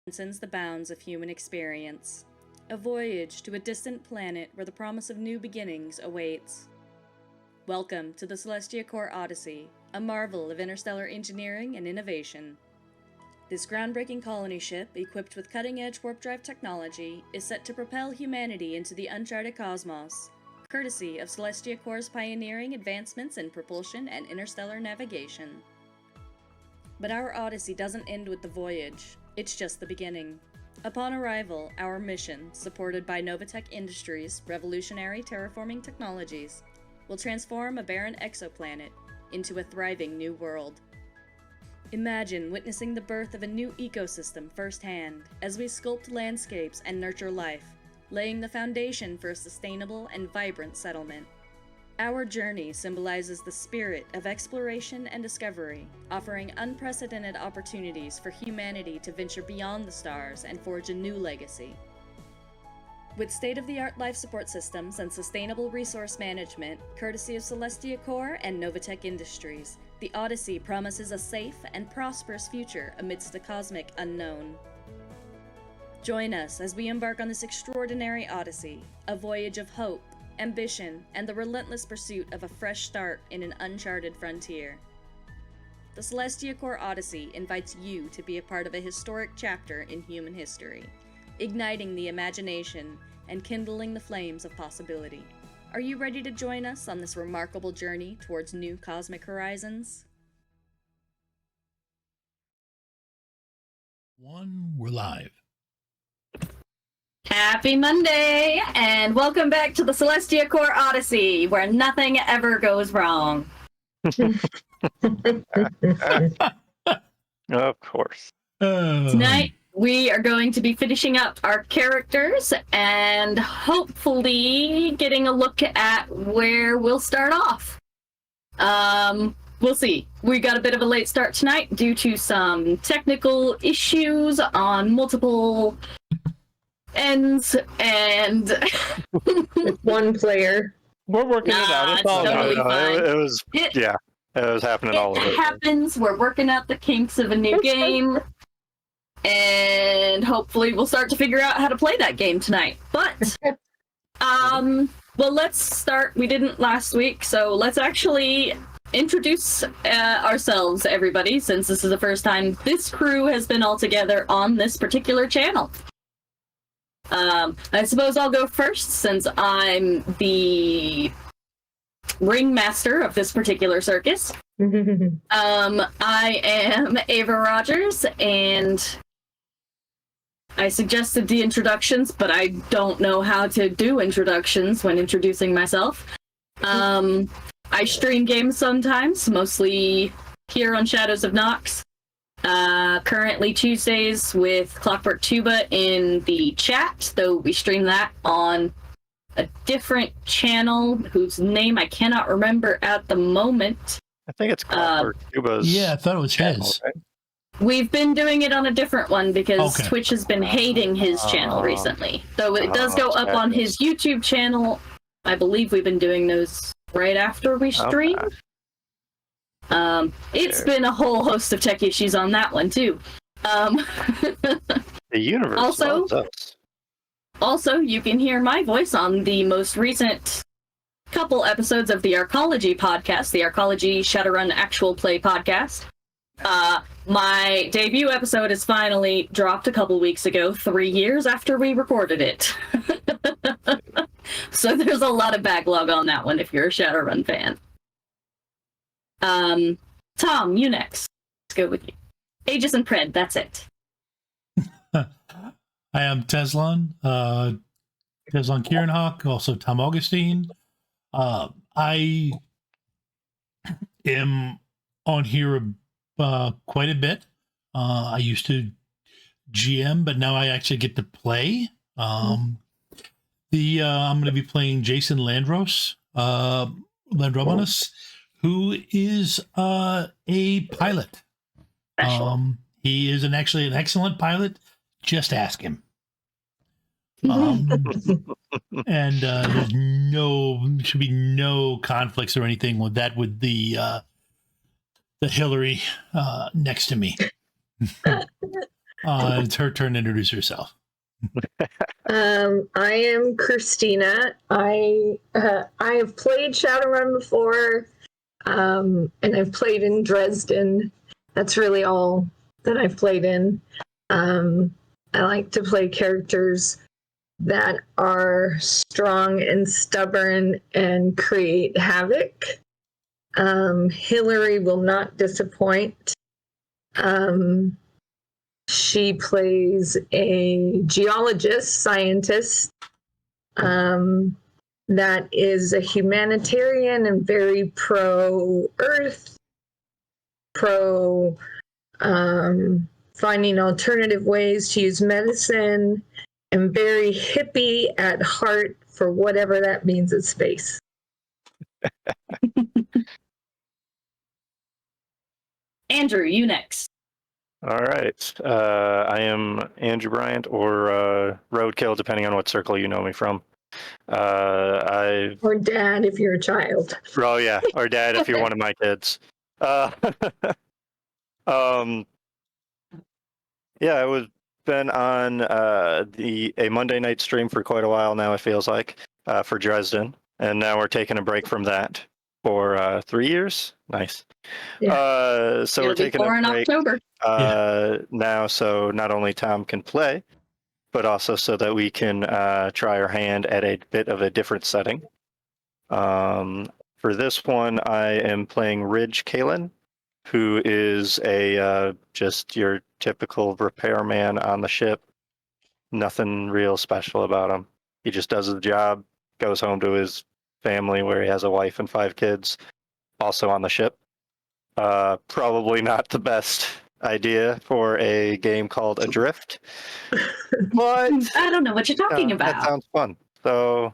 transcends the bounds of human experience. A voyage to a distant planet where the promise of new beginnings awaits. Welcome to the Celestia Core Odyssey, a marvel of interstellar engineering and innovation. This groundbreaking colony ship, equipped with cutting-edge warp drive technology, is set to propel humanity into the uncharted cosmos, courtesy of Celestia Core's pioneering advancements in propulsion and interstellar navigation. But our Odyssey doesn't end with the voyage. It's just the beginning. Upon arrival, our mission, supported by Novatech Industries' revolutionary terraforming technologies, will transform a barren exoplanet into a thriving new world. Imagine witnessing the birth of a new ecosystem firsthand as we sculpt landscapes and nurture life, laying the foundation for a sustainable and vibrant settlement. Our journey symbolizes the spirit of exploration and discovery, offering unprecedented opportunities for humanity to venture beyond the stars and forge a new legacy. With state-of-the-art life support systems and sustainable resource management, courtesy of Celestia Core and Novatech Industries, the Odyssey promises a safe and prosperous future amidst the cosmic unknown. Join us as we embark on this extraordinary Odyssey, a voyage of hope, ambition, and the relentless pursuit of a fresh start in an uncharted frontier. The Celestia Core Odyssey invites you to be a part of a historic chapter in human history, igniting the imagination and kindling the flames of possibility. Are you ready to join us on this remarkable journey towards new cosmic horizons? We're live. Happy Monday, and welcome back to the Celestia Core Odyssey, where nothing ever goes wrong. Of course. Tonight, we are going to be finishing up our characters and hopefully getting a look at where we'll start off. We'll see. We got a bit of a late start tonight due to some technical issues on multiple ends, and with one player. We're working it out. It's all totally fine. It was happening all over. It happens. We're working out the kinks of a new game, and hopefully we'll start to figure out how to play that game tonight. But, well, let's start. We didn't last week, so let's actually introduce ourselves, everybody, since this is the first time this crew has been all together on this particular channel. I suppose I'll go first, since I'm the ringmaster of this particular circus. I am Ava Rogers, and I suggested the introductions, but I don't know how to do introductions when introducing myself. I stream games sometimes, mostly here on Shadows of Nox. Currently Tuesdays with Clockwork Tuba in the chat, though we stream that on a different channel whose name I cannot remember at the moment. I think it's Clockwork Tuba's. Yeah, I thought it was his. Right? We've been doing it on a different one because Twitch has been hating his channel recently. Though it does go up on his YouTube channel. I believe we've been doing those right after we stream. Okay. It's been a whole host of tech issues on that one too. The universe loves us. Also, you can hear my voice on the most recent couple episodes of the Arcology podcast, the Arcology Shadowrun Actual Play podcast. My debut episode is finally dropped a couple weeks ago, 3 years after we recorded it. So there's a lot of backlog on that one if you're a Shadowrun fan. Tom, you next. Let's go with you. Aegis and Pred, that's it. I am Teslan. Teslan Kierinhawk, also Tom Augustine. I am on here quite a bit. I used to GM, but now I actually get to play. I'm going to be playing Jason Ladrominos, who is a pilot. He is actually an excellent pilot. Just ask him. And there's should be no conflicts or anything with that with the Hillary next to me. It's her turn to introduce herself. I am Christina. I have played Shadowrun before, and I've played in Dresden. That's really all that I've played in. I like to play characters that are strong and stubborn and create havoc. Hillary will not disappoint. She plays a geologist, scientist, that is a humanitarian and very pro-Earth, finding alternative ways to use medicine, and very hippie at heart for whatever that means in space. Andrew, you next. All right. I am Andrew Bryant, or Roadkill, depending on what circle you know me from. Or dad if you're a child. Oh yeah, or dad if you're one of my kids. Yeah, I was been on a Monday night stream for quite a while now. It feels like for Dresden, and now we're taking a break from that for 3 years. Nice. Yeah. So we're taking a break in October. now, so not only Tom can play, but also so that we can try our hand at a bit of a different setting. For this one, I am playing Ridge Cahlun, who is a just your typical repairman on the ship. Nothing real special about him. He just does his job, goes home to his family where he has a wife and 5 kids, also on the ship. Probably not the best idea for a game called Adrift, but I don't know what you're talking about. That sounds fun. So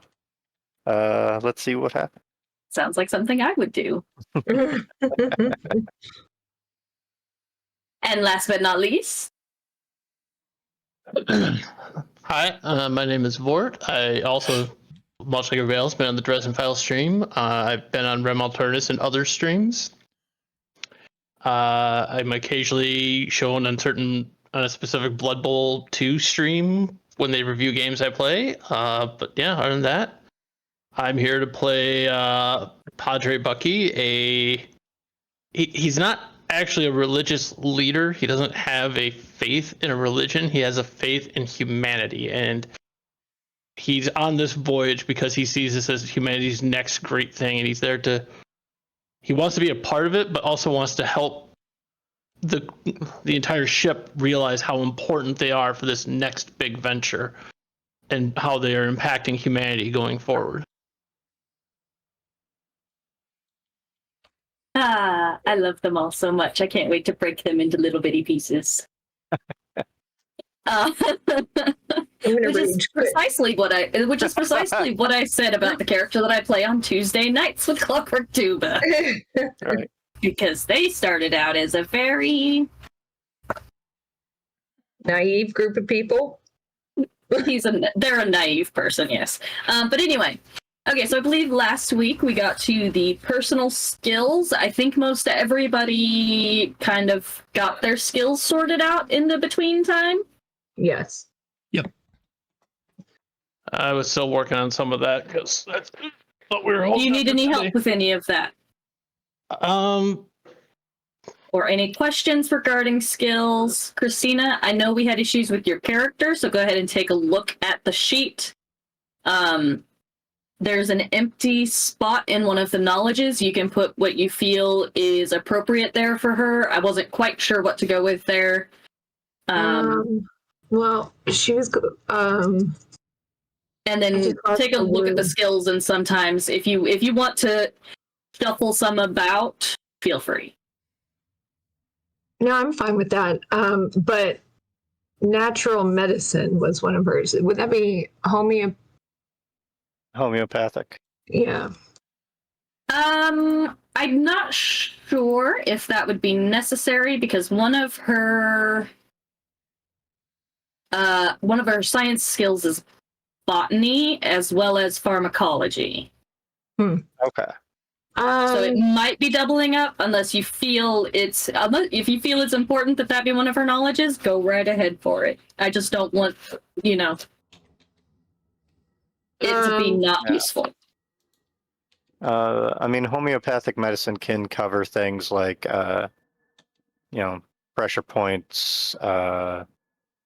let's see what happens. Sounds like something I would do. And last but not least, hi, my name is Vorrt. I also, much like everybody else, been on the Dresden File stream. I've been on Rem Alternus and other streams. I'm occasionally shown on a specific Blood Bowl 2 stream when they review games I play. But yeah, other than that, I'm here to play Padre Bucky. He's not actually a religious leader. He doesn't have a faith in a religion. He has a faith in humanity, and he's on this voyage because he sees this as humanity's next great thing, and he wants to be a part of it, but also wants to help the entire ship realize how important they are for this next big venture and how they are impacting humanity going forward. I love them all so much. I can't wait to break them into little bitty pieces. Which is precisely what I said about the character that I play on Tuesday nights with Clockwork Tuba. Right. Because they started out as a very naive group of people. They're a naive person, yes. But anyway, okay, so I believe last week we got to the personal skills. I think most everybody kind of got their skills sorted out in the between time. Yes. Yep. I was still working on some of that because that's what we were hoping. Do you need any help with any of that? Or any questions regarding skills? Christina, I know we had issues with your character, so go ahead and take a look at the sheet. There's an empty spot in one of the knowledges. You can put what you feel is appropriate there for her. I wasn't quite sure what to go with there. Well, she was and then take a look at the skills, and sometimes if you want to shuffle some about, feel free. No, I'm fine with that. But natural medicine was one of hers. Would that be Homeopathic? Yeah. I'm not sure if that would be necessary because one of her science skills is botany as well as pharmacology. Okay. So it might be doubling up unless you feel if you feel it's important that be one of her knowledges, go right ahead for it. I just don't want, it to be not useful. I mean, homeopathic medicine can cover things like, pressure points,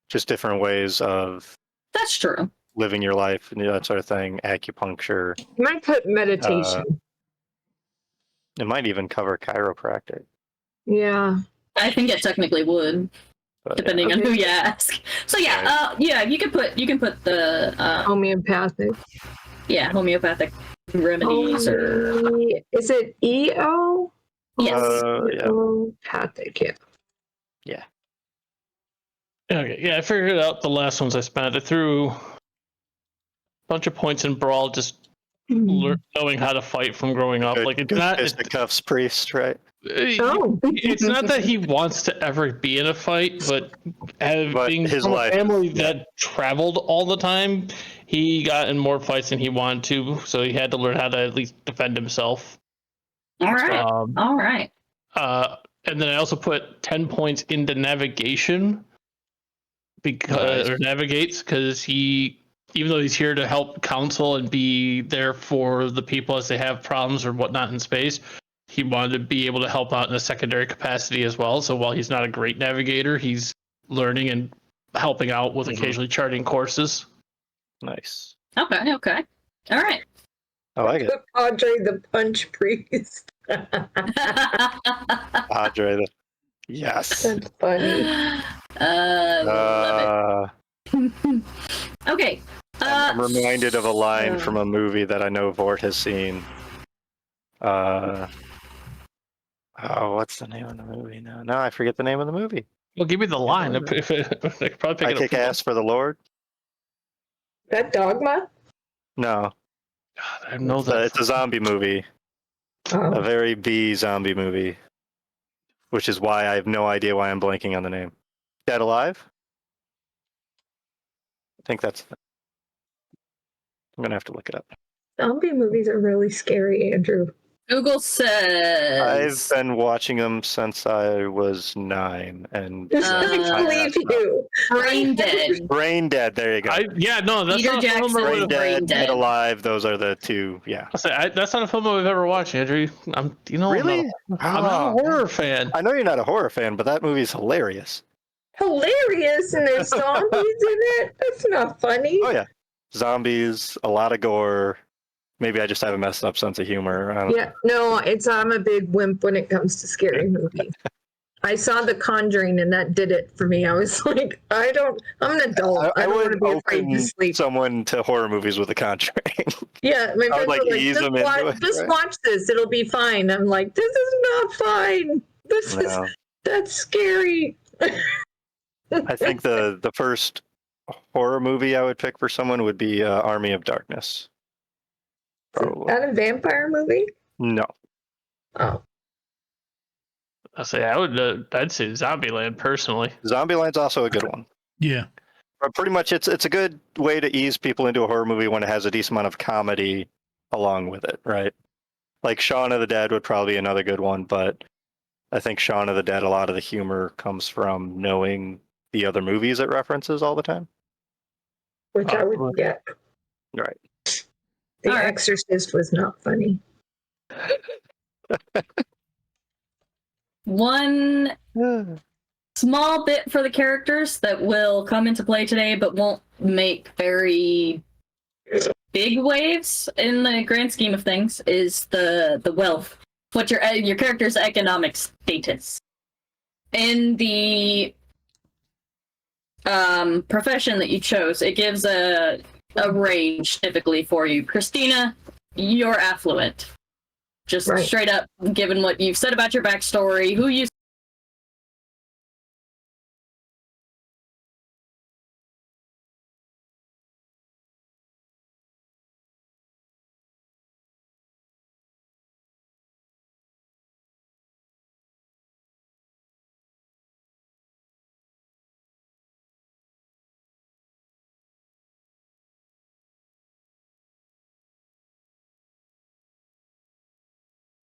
just different ways of That's true. living your life, and that sort of thing. Acupuncture. You might put meditation. It might even cover chiropractic. Yeah. I think it technically would, But, depending on who you ask. So yeah, you can put the Homeopathic. homeopathic remedies or Is it EO? yes. Homeopathic, yeah. Okay, yeah, I figured it out the last ones I spent. I threw a bunch of points in Brawl, just knowing how to fight from growing up. Good, Like, it's good not. fisticuffs priest, right? It's not that he wants to ever be in a fight, but being his from life, a family that traveled all the time, he got in more fights than he wanted to, so he had to learn how to at least defend himself. All right. All right. And then I also put 10 points into navigation or navigates, because even though he's here to help counsel and be there for the people as they have problems or whatnot in space, he wanted to be able to help out in a secondary capacity as well. So while he's not a great navigator, he's learning and helping out with occasionally charting courses. Nice. Okay. All right. I like it. Padre the Punch Priest. Padre, yes. That's funny. Love it. Okay. I'm reminded of a line from a movie that I know Vorrt has seen. What's the name of the movie now? No, I forget the name of the movie. Well, give me the line. I could probably pick I it kick up. ass for the Lord? That Dogma? No. God, I know that. It's a zombie movie. A very B zombie movie. Which is why I have no idea why I'm blanking on the name. Dead Alive? I think that's... I'm going to have to look it up. Zombie movies are really scary, Andrew. Google says I've been watching them since I was 9, and I believe you. Brain Dead. Brain Dead. There you go. That's Peter not a film Jackson. Brain Dead, Dead. Dead Alive. Those are the two. Yeah. that's not a film I've ever watched, Andrew. Really? I'm not a horror fan. I know you're not a horror fan, but that movie's hilarious. Hilarious, and there's zombies in it. That's not funny. Oh yeah, zombies, a lot of gore. Maybe I just have a messed up sense of humor. I don't know. No, I'm a big wimp when it comes to scary movies. I saw The Conjuring, and that did it for me. I was like, I'm an adult. I don't want to be afraid to sleep. Someone to horror movies with The Conjuring. Yeah, my friends were like, just watch this. It'll be fine. I'm like, this is not fine. That's scary. I think the first horror movie I would pick for someone would be Army of Darkness. Probably. Is that a vampire movie? No. Oh. I'd say Zombieland personally. Zombieland's also a good one. Yeah. But pretty much it's a good way to ease people into a horror movie when it has a decent amount of comedy along with it, right? Like Shaun of the Dead would probably be another good one, but I think Shaun of the Dead, a lot of the humor comes from knowing the other movies it references all the time. Which I would get. Right. The Exorcist was not funny. One small bit for the characters that will come into play today, but won't make very big waves in the grand scheme of things, is the wealth. What your character's economic status. In the profession that you chose, it gives a range typically for you. Christina, you're affluent. Just straight up, given what you've said about your backstory, who you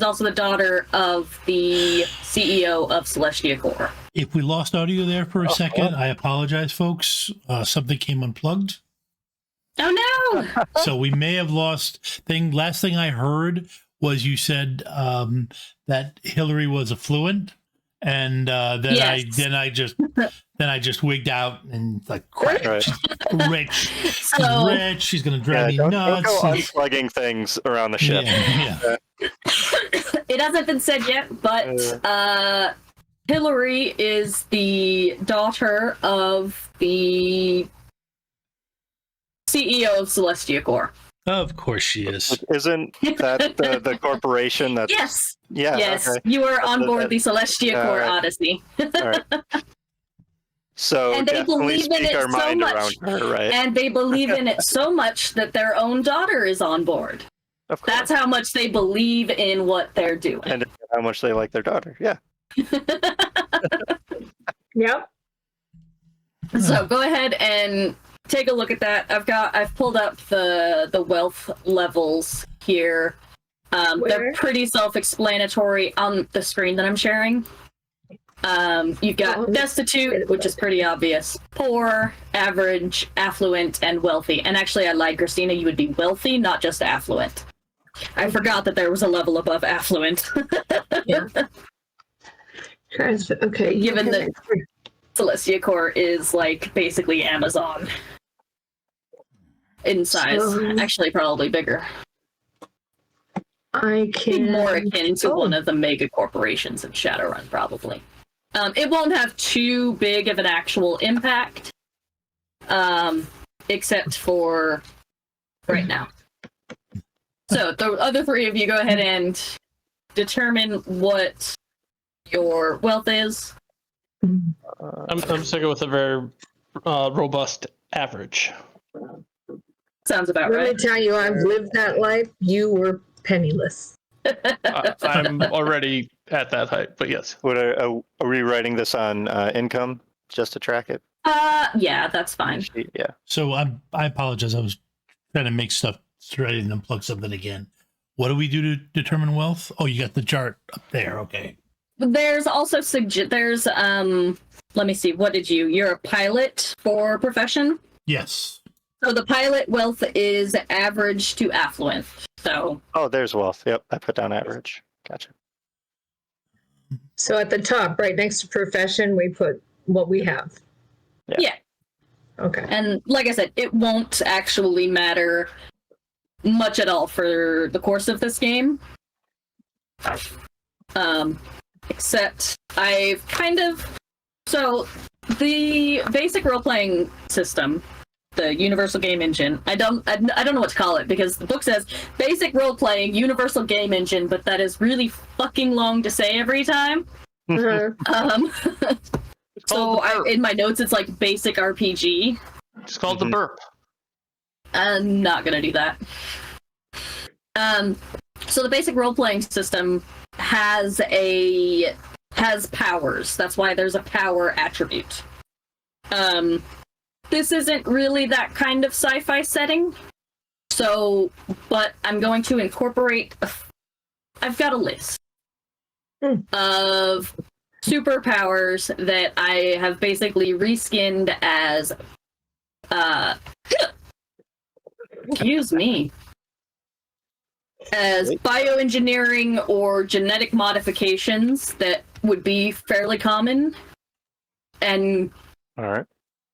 also the daughter of the CEO of Celestia Core. If we lost audio there for a second, I apologize, folks. Something came unplugged. Oh no! So we may have lost last thing I heard was you said that Hillary was affluent, and then Yes. I just wigged out and like crap. Right. She's rich. She's So- rich. She's gonna drive me Don't nuts. go unplugging things around the ship. Yeah. It hasn't been said yet, but Hillary is the daughter of the CEO of Celestia Core. Of course she is. Isn't that the corporation that's... Yes. Yeah, Yes. okay. You are on board the Celestia All Core right. Odyssey. All right. So And they definitely believe in speak it our so mind much. around her, right? And they believe in it so much that their own daughter is on board. Of course. That's how much they believe in what they're doing. And how much they like their daughter. Yeah. Yep. So go ahead and take a look at that. I've pulled up the wealth levels here. They're Where? pretty self-explanatory on the screen that I'm sharing. You've got destitute, which is pretty obvious. Poor, average, affluent, and wealthy. And actually, I lied, Christina. You would be wealthy, not just affluent. I forgot that there was a level above affluent. Yeah. Okay. Given that Celestia Core is like basically Amazon in size. So- Actually, probably bigger. I Be can more akin to Oh. one of the mega corporations in Shadowrun, probably. It won't have too big of an actual impact, except for right now. So the other three of you go ahead and determine what your wealth is. I'm sticking with a very robust average. Sounds about Let me right. tell you, I've lived that life. You were penniless. I'm already at that height, but yes. Are we writing this on income just to track it? Yeah, that's fine. Yeah. So I apologize. I was trying to make stuff straight and unplug something again. What do we do to determine wealth? Oh, you got the chart up there. Okay. There's also there's let me see, what did you're a pilot for profession? Yes. So the pilot wealth is average to affluent. So Oh, there's wealth. Yep, I put down average. Gotcha. So at the top, right next to profession, we put what we have. yeah. Okay. And like I said, it won't actually matter much at all for the course of this game. Except I've so the basic role-playing system, the Universal Game Engine, I don't know what to call it because the book says basic role-playing Universal Game Engine, but that is really fucking long to say every time. Uh-huh. So in my notes it's like basic RPG. It's called the burp. I'm not gonna do that. So the basic role-playing system has powers. That's why there's a power attribute. This isn't really that kind of sci-fi setting. So, but I'm going to incorporate. I've got a list of superpowers that I have basically reskinned as. Excuse me. As bioengineering or genetic modifications that would be fairly common, and All right.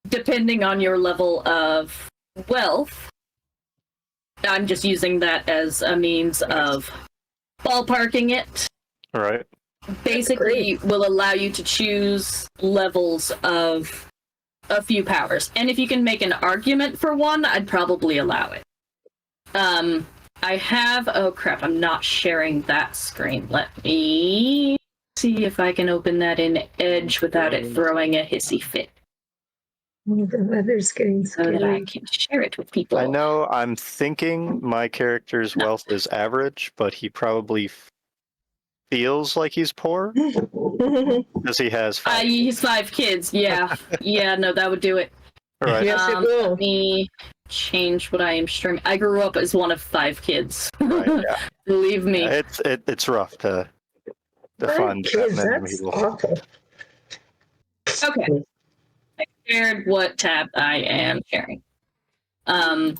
depending on your level of wealth, I'm just using that as a means of ballparking it. All right. Basically, will allow you to choose levels of a few powers, and if you can make an argument for one, I'd probably allow it. I have, oh crap, I'm not sharing that screen. Let me see if I can open that in Edge without it throwing a hissy fit The weather's getting so that I scary. can share it with people. I know I'm thinking my character's wealth is average, but he probably feels like he's poor because he has 5. He's 5 kids, yeah. Yeah, no, that would do it. All right. Yes, it will. Let me change what I am streaming. I grew up as one of 5 kids. Right, yeah. Believe me. Yeah, it's rough to fund Kids, that many that's people. awful. Okay. I shared what tab I am sharing. So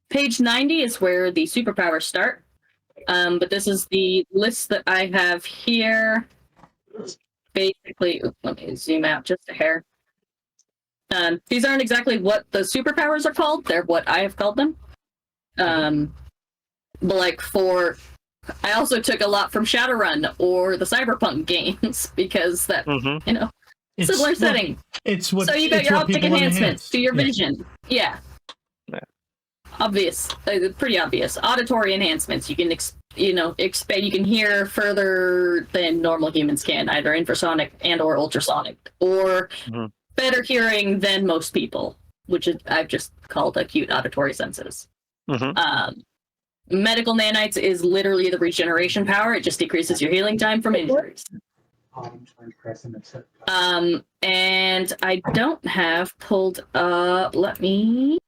page 90 is where the superpowers start. But this is the list that I have here. Basically, let me zoom out just a hair. These aren't exactly what the superpowers are called. They're what I have called them. But like I also took a lot from Shadowrun or the Cyberpunk games because that, you know, similar setting. It's what. So you got it's your what optic people wanna enhancements enhance. to your Yeah. vision. Yeah. Obvious. Pretty obvious. Auditory enhancements. You can, you can hear further than normal humans can, either infrasonic and or ultrasonic, or better hearing than most people, which I've just called acute auditory senses. Medical nanites is literally the regeneration power. It just decreases your healing time from injuries. And I don't have pulled up. Let me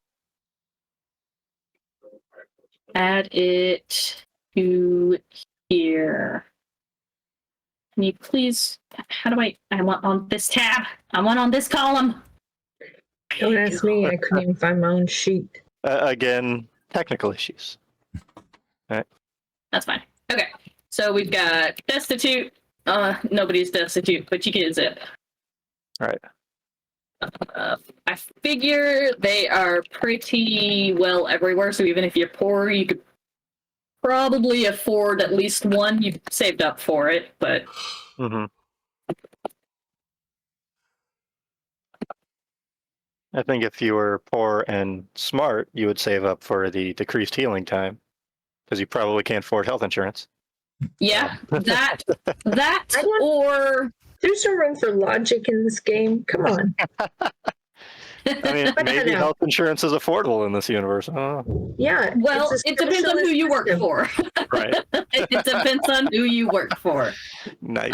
add it to here. Can you please? How do I want on this tab? I want on this column. Don't ask me. I couldn't even find my own sheet. Again, technical issues. That's fine. Okay, so we've got destitute. Nobody's destitute, but you can zip. Right. I figure they are pretty well everywhere. So even if you're poor, you could probably afford at least one. You've saved up for it, but. I think if you were poor and smart, you would save up for the decreased healing time, because you probably can't afford health insurance. Yeah, that or There's no room for logic in this game. Come on. I mean, maybe health insurance is affordable in this universe. Oh. Yeah. well, it depends on who you work for. Right. It depends on who you work for. Nice.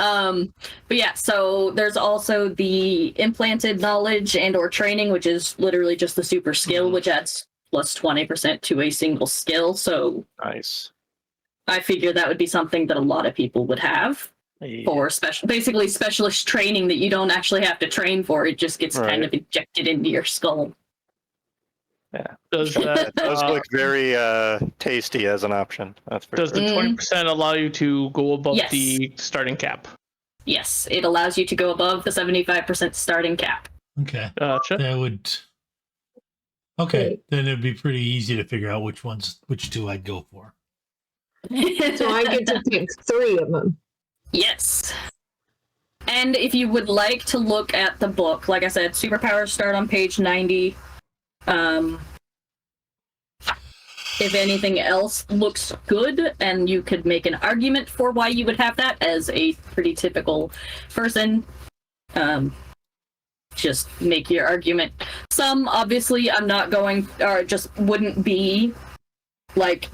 But yeah, so there's also the implanted knowledge and or training, which is literally just the super skill, which adds plus 20% to a single skill. So Nice. I figure that would be something that a lot of people would have for basically specialist training that you don't actually have to train for. It just gets kind of injected into your skull. Yeah. Does That does look very tasty as an option. That's for does the 20% allow you to go above Yes. the starting cap? Yes, it allows you to go above the 75% starting cap. Okay. Gotcha. That would. Okay, then it'd be pretty easy to figure out which two I'd go for. So I get to pick 3 of them. Yes. And if you would like to look at the book, like I said, superpowers start on page 90. If anything else looks good and you could make an argument for why you would have that as a pretty typical person, just make your argument. Some, obviously, I'm not going, or just wouldn't be like,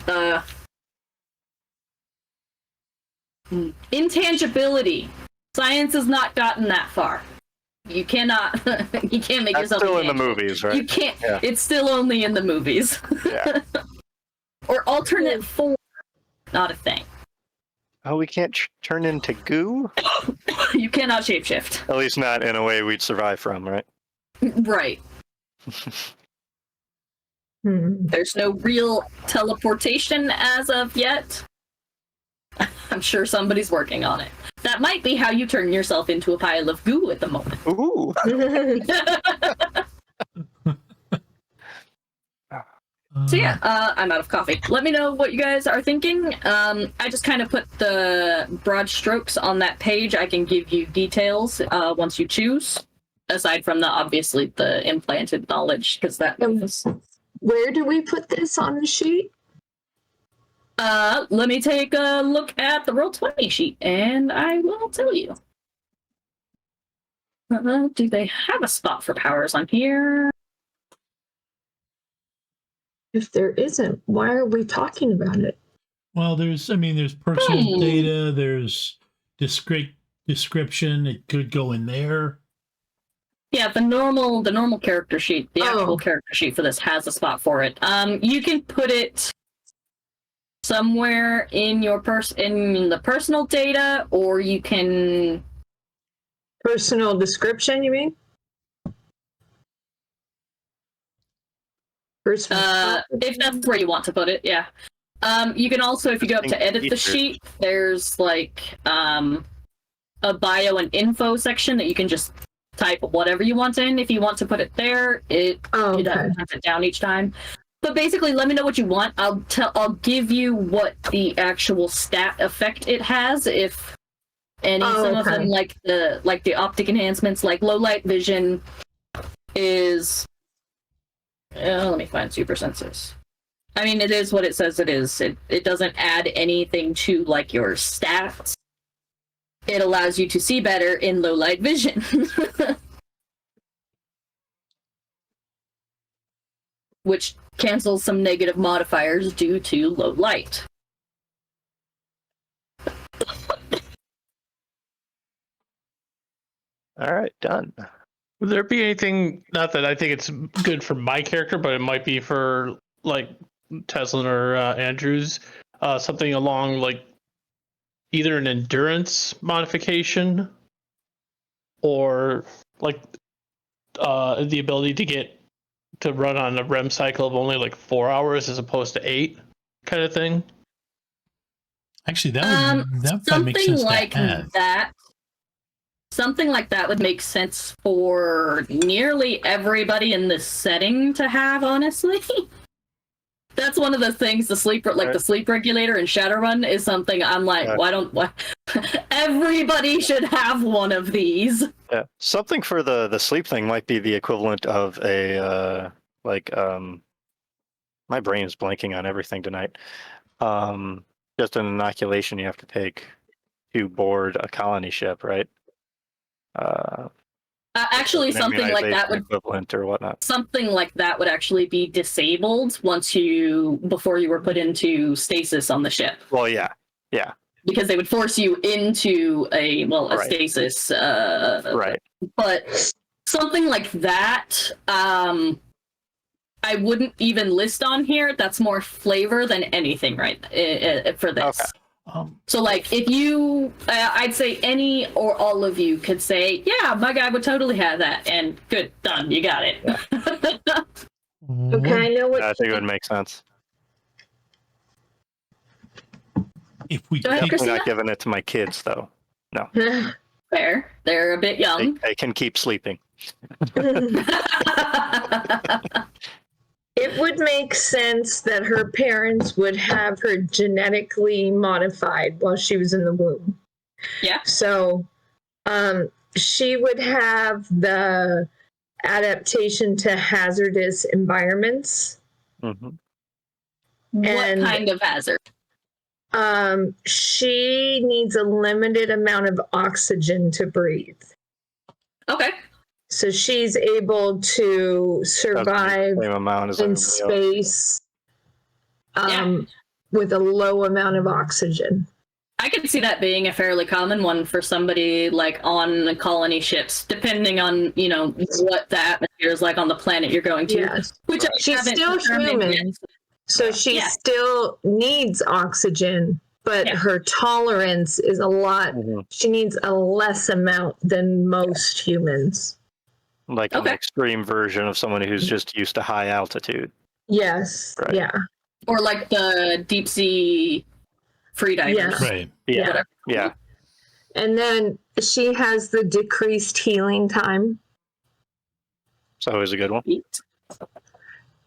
intangibility. Science has not gotten that far. You cannot. You can't make That's yourself. still in the movies, right? You can't. Yeah. It's still only in the movies. Yeah. Or alternate form. Not a thing. Oh, we can't turn into goo? You cannot shapeshift. At least not in a way we'd survive from, right? Right. There's no real teleportation as of yet. I'm sure somebody's working on it. That might be how you turn yourself into a pile of goo at the moment. Ooh. So yeah, I'm out of coffee. Let me know what you guys are thinking. I just kind of put the broad strokes on that page. I can give you details once you choose, aside from obviously the implanted knowledge, because that was... Where do we put this on the sheet? Let me take a look at the Roll20 sheet, and I will tell you. Do they have a spot for powers on here? If there isn't, why are we talking about it? Well, there's personal data, there's description, it could go in there. Yeah, the normal character sheet, the actual character sheet for this has a spot for it. You can put it somewhere in your in the personal data, or you can Personal description, you mean? Personal. if that's where you want to put it, yeah. You can also, if you go up to edit the sheet, there's like a bio and info section that you can just type whatever you want in. If you want to put it there, you don't have it down each time. But basically, let me know what you want. I'll give you what the actual stat effect it has. If some of them, like the optic enhancements, like low light vision, is. Let me find super senses. I mean, it is what it says it is. It doesn't add anything to like your stats. It allows you to see better in low light vision. Which cancels some negative modifiers due to low light. All right, done. Would there be anything, not that I think it's good for my character, but it might be for like Teslan or Andrews, something along like either an endurance modification or like the ability to run on a REM cycle of only like 4 hours as opposed to 8 kind of thing? Actually, that would make sense like to add. that. Something like that would make sense for nearly everybody in this setting to have, honestly. That's one of the things, the sleep regulator in Shadowrun is something I'm like, why everybody should have one of these. Yeah, something for the sleep thing might be the equivalent of a my brain is blanking on everything tonight. Just an inoculation you have to take to board a colony ship, right? Actually, something like that would equivalent or whatnot. Something like that would actually be disabled before you were put into stasis on the ship. Well, yeah. Because they would force you into a stasis. Right. But something like that, I wouldn't even list on here. That's more flavor than anything, right? For this. Okay. So, like, if you, I'd say any or all of you could say, yeah, my guy would totally have that, and good, done, you got it. Yeah. Okay, I know what. I think it would make sense. If we I'm not giving it to my kids, though. No. Fair. They're a bit young. They can keep sleeping. It would make sense that her parents would have her genetically modified while she was in the womb. Yeah. So she would have the adaptation to hazardous environments. Mm-hmm. What kind of hazard? She needs a limited amount of oxygen to breathe. Okay. So she's able to survive in space with a low amount of oxygen. I could see that being a fairly common one for somebody like on the colony ships, depending on, what the atmosphere is like on the planet you're going to. Yes. Which she's still human. So she still needs oxygen, but her tolerance is a lot. Mm-hmm. She needs a less amount than most humans. Like an extreme version of someone who's just used to high altitude. Yes. Right. Yeah. Or like the deep sea freedivers. Yeah. Right. Yeah. Yeah. And then she has the decreased healing time. It's always a good one.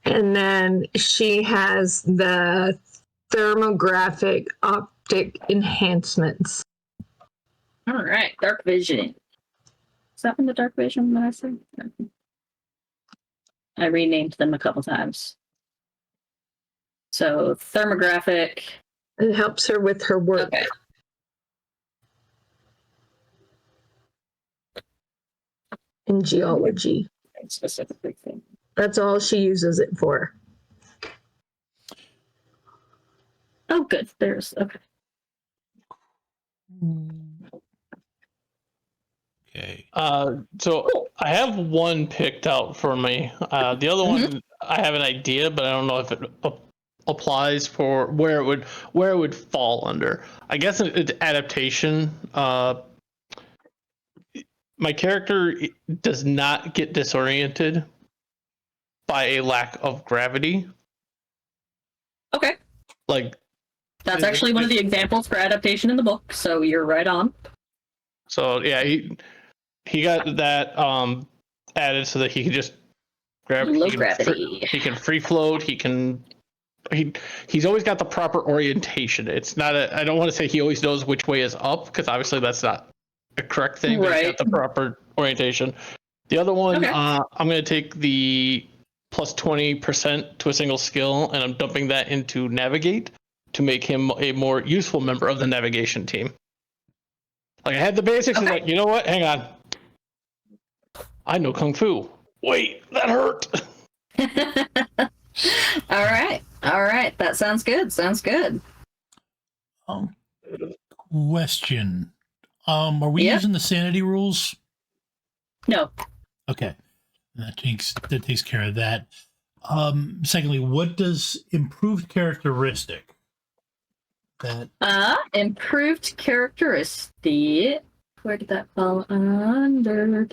And then she has the thermographic optic enhancements. All right. Dark vision. Is that in the dark vision that I said? I renamed them a couple times. So thermographic. It helps her with her work. Okay. In geology. Specifically. That's all she uses it for. Oh, good. There's okay. Okay. So I have one picked out for me. The other one, I have an idea, but I don't know if it applies for where it would fall under. I guess it's adaptation. My character does not get disoriented by a lack of gravity. Okay. Like That's actually one of the examples for adaptation in the book, so you're right on. So yeah, he got that added so that he can just grab low gravity. He can free float. He's always got the proper orientation. It's not I don't want to say he always knows which way is up, because obviously that's not a correct thing. But he's got the proper orientation. The other one, I'm going to take the plus 20% to a single skill, and I'm dumping that into navigate to make him a more useful member of the navigation team. Like, I had the basics, and like, you know what? Hang on. I know Kung Fu. Wait, that hurt. All right. That sounds good. Question. Are we using the sanity rules? No. Okay. That takes care of that. Secondly, what does improved characteristic? Improved characteristic. Where did that fall under?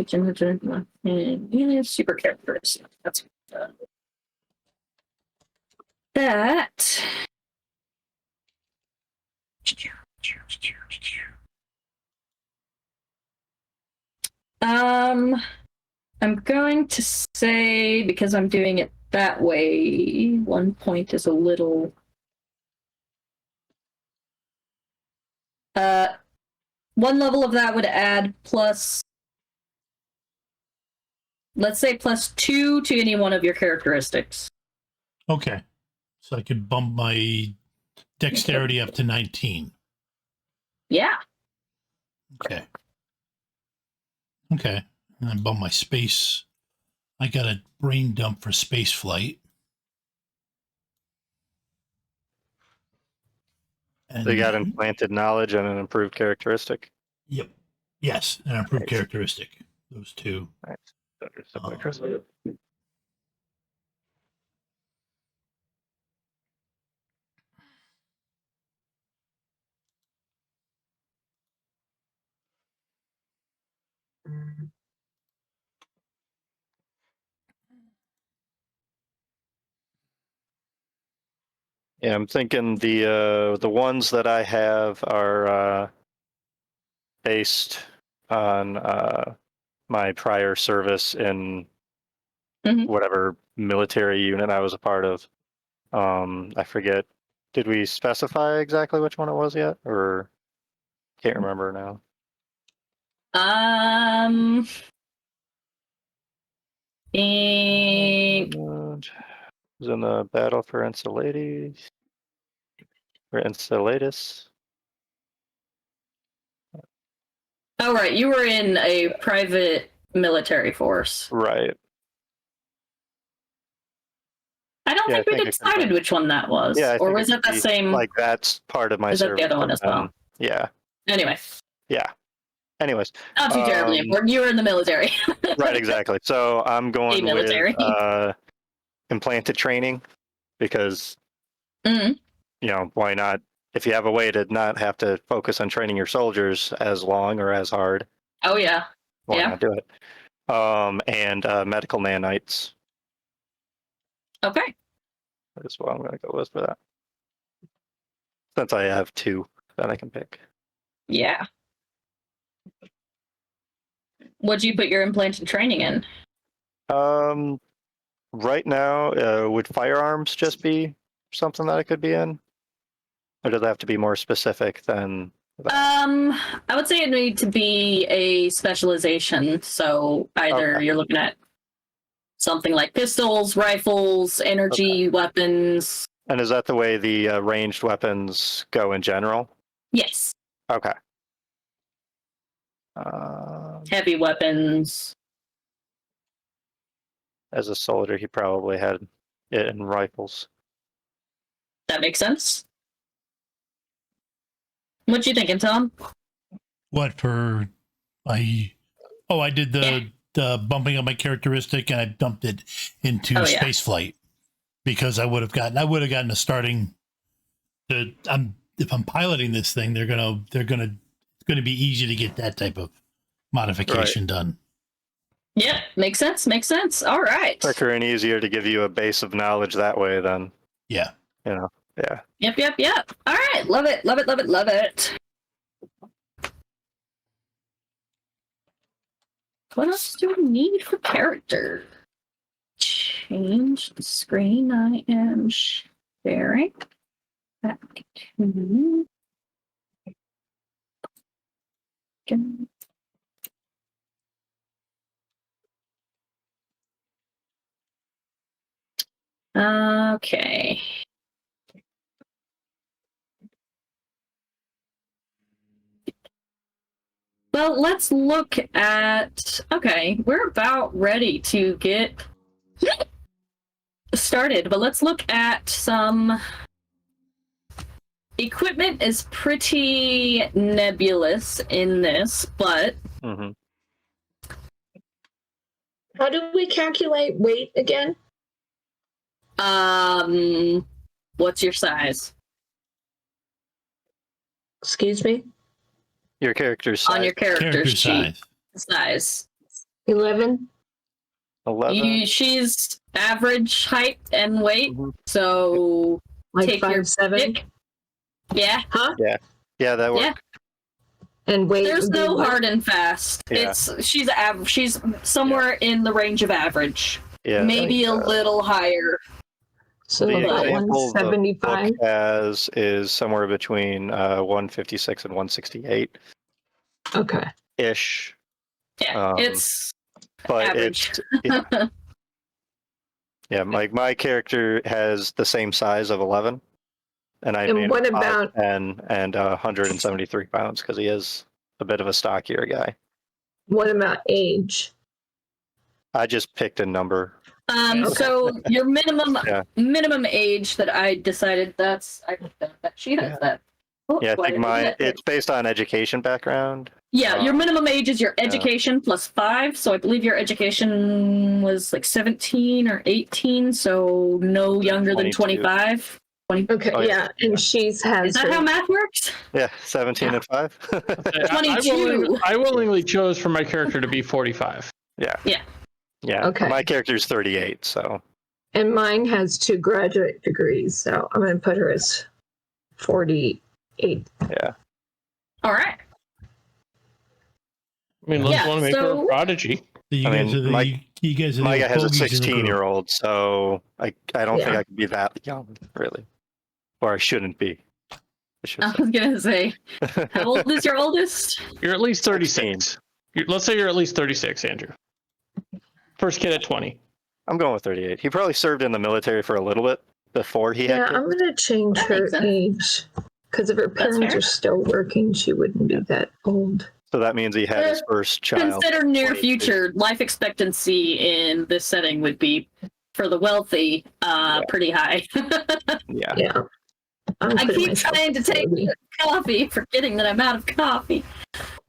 Super characteristic. That's that. I'm going to say, because I'm doing it that way, 1 point is a little. One level of that would add plus, let's say +2 to any one of your characteristics. Okay. So I could bump my dexterity up to 19. Yeah. Okay. And then bump my space. I got a brain dump for space flight. And they got implanted knowledge and an improved characteristic. Yep. Yes, an improved characteristic. Those two. Nice. Yeah, I'm thinking the ones that I have are based on my prior service in whatever military unit I was a part of. I forget. Did we specify exactly which one it was yet, or can't remember now? It was in the battle for Enceladus. Oh, right. You were in a private military force. Right. I don't think we decided which one that was. Yeah, or was it the same? Like, that's part of my service. Is that the other one as well? Yeah. Anyway. Yeah. Anyways. Not too terribly important. You were in the military. Right, exactly. So I'm going with implanted training, because, you know, why not? If you have a way to not have to focus on training your soldiers as long or as hard. Oh, yeah. Why not do it? And medical nanites. Okay. That's what I'm going to go with for that. Since I have 2 that I can pick. Yeah. What'd you put your implanted training in? Right now, would firearms just be something that I could be in? Or does it have to be more specific than that? I would say it need to be a specialization. So either you're looking at something like pistols, rifles, energy weapons. And is that the way the ranged weapons go in general? Yes. Okay. Heavy weapons. As a soldier, he probably had it in rifles. That makes sense. What you thinking, Tom? What for? I did the bumping of my characteristic, and I dumped it into space flight. because I would have gotten a starting. If I'm piloting this thing, it's gonna be easy to get that type of modification done. Yep, makes sense. All right. Quicker and easier to give you a base of knowledge that way than, Yeah. yeah. Yep. All right, love it. What else do we need for character? Change the screen I am sharing. Back to... Okay. Well, let's look at... Okay, we're about ready to get started, but let's look at some... Equipment is pretty nebulous in this, but... Mm-hmm. How do we calculate weight again? What's your size? Excuse me? Your character's size. On your character's sheet. Size. 11? 11. She's average height and weight, Mhm. so Like take your 5'7"? pick. Yeah. Huh? Yeah, that works. Yeah. And weight There's would be no what? hard and fast. Yeah. She's average. She's somewhere in the range of average. Yeah. Maybe a little higher. So The about example the 175? book is somewhere between 156 and 168 Okay. ish. Yeah, it's But average. yeah, my character has the same size of 11, and I And made what him about- 5'10" and 173 pounds because he is a bit of a stockier guy. What about age? I just picked a number. So your Yeah. minimum age that I decided that she has Yeah. that. Oh, Yeah, I why think did that- it's based on education background. your minimum age is your education plus 5. So I believe your education was like 17 or 18, so no younger than 22. 25. Okay, Oh, yeah. yeah. And she's has Is that her- how math works? Yeah, 17 and 5. 22. I willingly chose for my character to be 45. Yeah. Yeah. Okay. My character's 38, so. and mine has 2 graduate degrees, so I'm going to put her as 48. Yeah. All right. I mean, let's Yeah, want to make her so- a prodigy. So you I guys mean, are the you guys are the Micah has a fogies in the group. 16-year-old, so I don't think Yeah. I could be that young, really. Or I shouldn't be. I should I say. was gonna say, how old is your oldest? You're at least 36. Let's say you're at least 36, Andrew. First kid at 20. I'm going with 38. He probably served in the military for a little bit before he Yeah, had I'm kids. going to change That her makes sense. age. Because if her That's parents fair. are still working, she wouldn't be that old. So that means he had his first child. Consider near 22. future life expectancy in this setting would be for the wealthy pretty high. Yeah. Yeah. I'm I putting keep myself trying to take 40. coffee, forgetting that I'm out of coffee.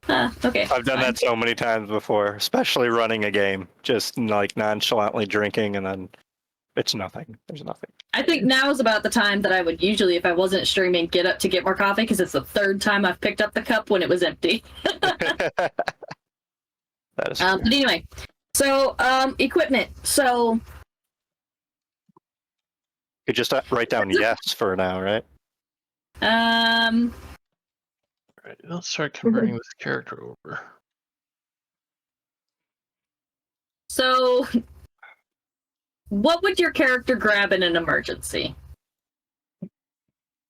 Okay. I've done that so many times before, especially running a game, just like nonchalantly drinking, and then it's nothing. There's nothing. I think now is about the time that I would usually, if I wasn't streaming, get up to get more coffee because it's the third time I've picked up the cup when it was empty. That is But anyway, so equipment. So you just write down yes for now, right? All right, let's start converting this character over. So what would your character grab in an emergency?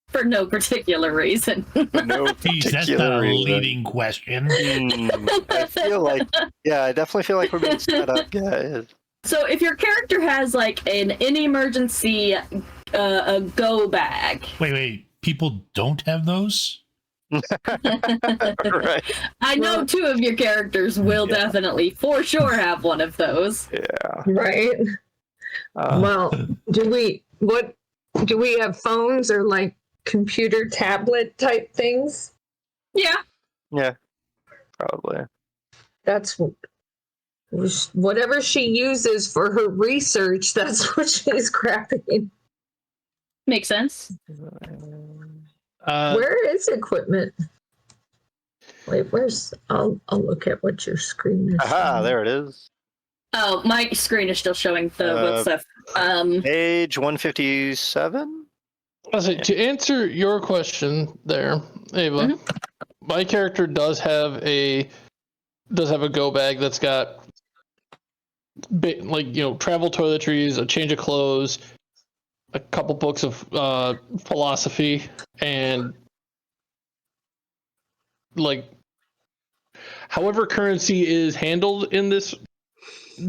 For no particular reason. No Geez, that's particular not a reason. leading question. I feel like, yeah, I definitely feel like we're being set up, guys. So if your character has like an emergency a go bag, Wait. People don't have those? Right. I know 2 of your characters will definitely for sure have one of those. Yeah. Right? Well, do we have phones or like computer tablet type things? Yeah. Yeah. Probably. That's Whatever she uses for her research, that's what she's grabbing. Makes sense. Where is equipment? Wait, where's? I'll look at what your screen is. Aha, there it is. Oh, my screen is still showing the what stuff. Page 157. To answer your question there, Ava, my character does have a go bag that's got travel toiletries, a change of clothes, a couple books of philosophy, and however currency is handled in this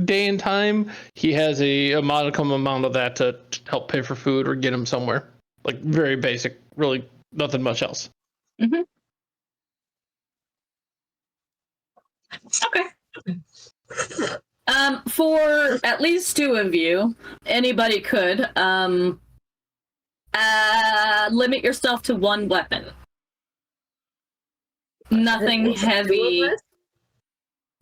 day and time, he has a modicum amount of that to help pay for food or get him somewhere. Like very basic, really nothing much else. Okay. For at least two of you, anybody could limit yourself to one weapon. Nothing heavy.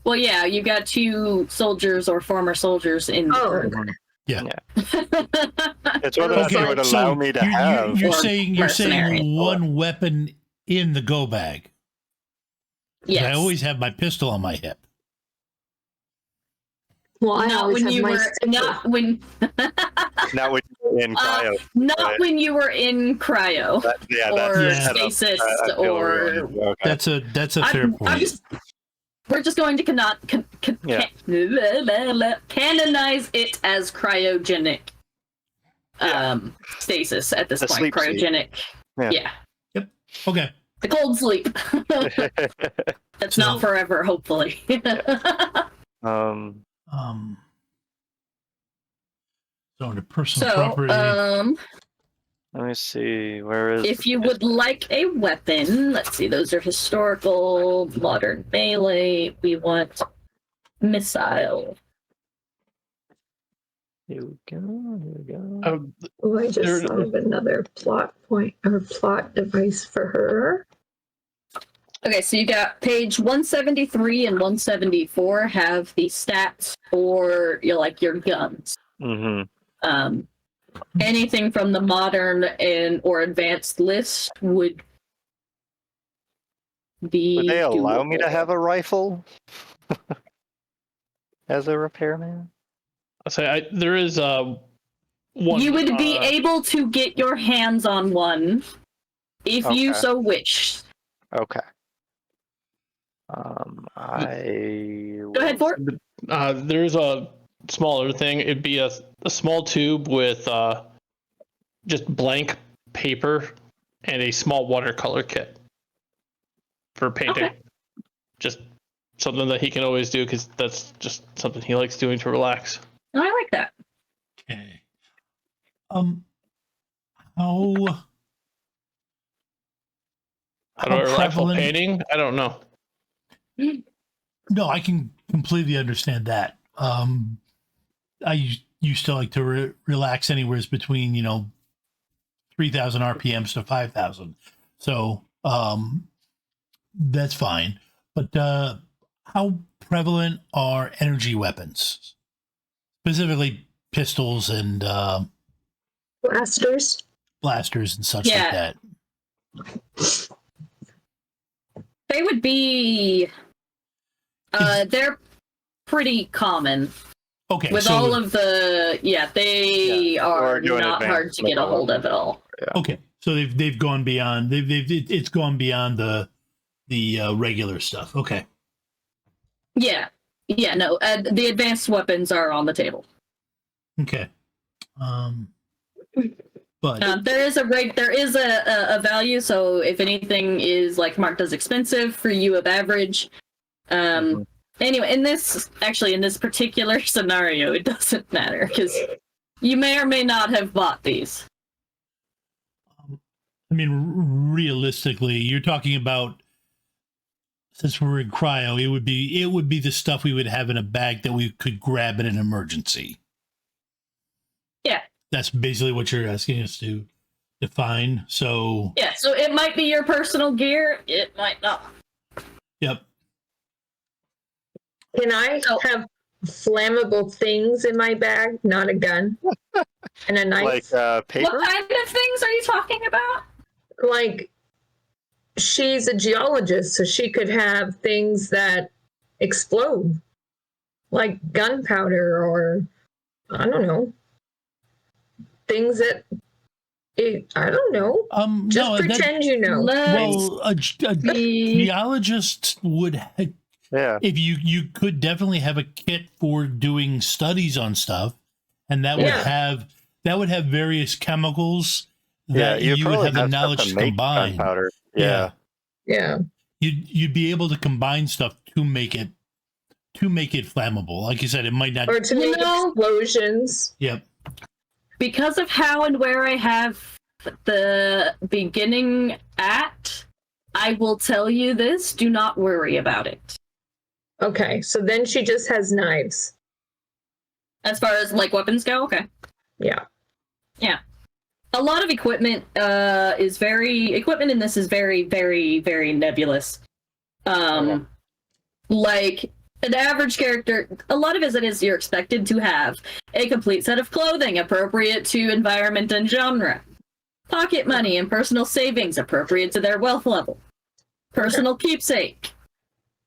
Well, yeah, you got two soldiers or former soldiers in the group. Yeah. It's whether or not they would allow me to have. You're saying one weapon in the go bag. Yes. I always have my pistol on my hip. Well, not when you were in cryo. Not when you were in cryo or stasis or. Okay. That's a fair point. We're just going to canonize it as cryogenic stasis at this point. Cryogenic. Yeah. Yep. Okay. The cold sleep. That's not forever, hopefully. So under personal property. Let me see. Where is? If you would like a weapon, let's see. Those are historical, modern melee. We want missile. Here we go. I just thought of another plot point or plot device for her. Okay, so you got page 173 and 174 have the stats for your guns. Mm-hmm. Anything from the modern or advanced list would be. Would they allow me to doable. have a rifle as a repairman? I'll say there is one. You would be able to get your hands on one if you so wish. Okay. Go ahead, Vorrt. There's a smaller thing. It'd be a small tube with just blank paper and a small watercolor kit for painting. Okay. Just something that he can always do because that's just something he likes doing to relax. I like that. Okay. How do I rifle painting? I don't know. No, I can completely understand that. I used to like to relax anywhere between 3,000 RPMs to 5,000, so that's fine. But how prevalent are energy weapons, specifically pistols and blasters and such like that? They would be. They're pretty common. Okay. With all of the, they are not hard to get a hold of at all. Yeah. Okay, so they've gone beyond. It's gone beyond the regular stuff. Okay. Yeah. No. The advanced weapons are on the table. Okay. But there is a value. So if anything is marked as expensive for you of average. Anyway, in this particular scenario, it doesn't matter because you may or may not have bought these. I mean, realistically, you're talking about, since we're in cryo, it would be the stuff we would have in a bag that we could grab in an emergency. Yeah. That's basically what you're asking us to define. So yeah, so it might be your personal gear, it might not. Yep. Can I have flammable things in my bag, not a gun, and a knife. Like paper? What kind of things are you talking about? Like, she's a geologist, so she could have things that explode, like gunpowder, or I don't know, things that I don't know. Just pretend you know. Well, a geologist would. Yeah. If you could definitely have a kit for doing studies on stuff, and that would have various chemicals that you would have the knowledge to combine. Gunpowder. Yeah. You'd be able to combine stuff to make it flammable. Like you said, it might not, or to make explosions. Yep. Because of how and where I have the beginning at, I will tell you this: do not worry about it. Okay, so then she just has knives. As far as like weapons go, okay. Yeah. A lot of equipment in this is very, very, very nebulous. Like an average character, a lot of it is you're expected to have a complete set of clothing appropriate to environment and genre, pocket money and personal savings appropriate to their wealth level, personal keepsake,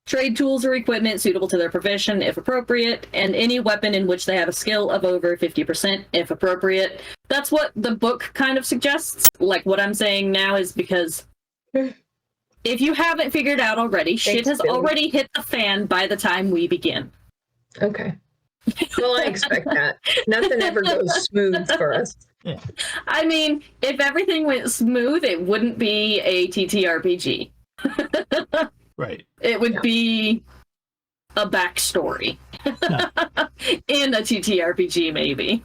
trade tools or equipment suitable to their profession if appropriate, and any weapon in which they have a skill of over 50% if appropriate. That's what the book kind of suggests. Like what I'm saying now is because if you haven't figured out already, shit has already hit the fan by the time we begin. Okay. Well, I expect that. Nothing ever goes smooth for us. Yeah. I mean, if everything went smooth, it wouldn't be a TTRPG. Right. It would be a backstory in a TTRPG, maybe.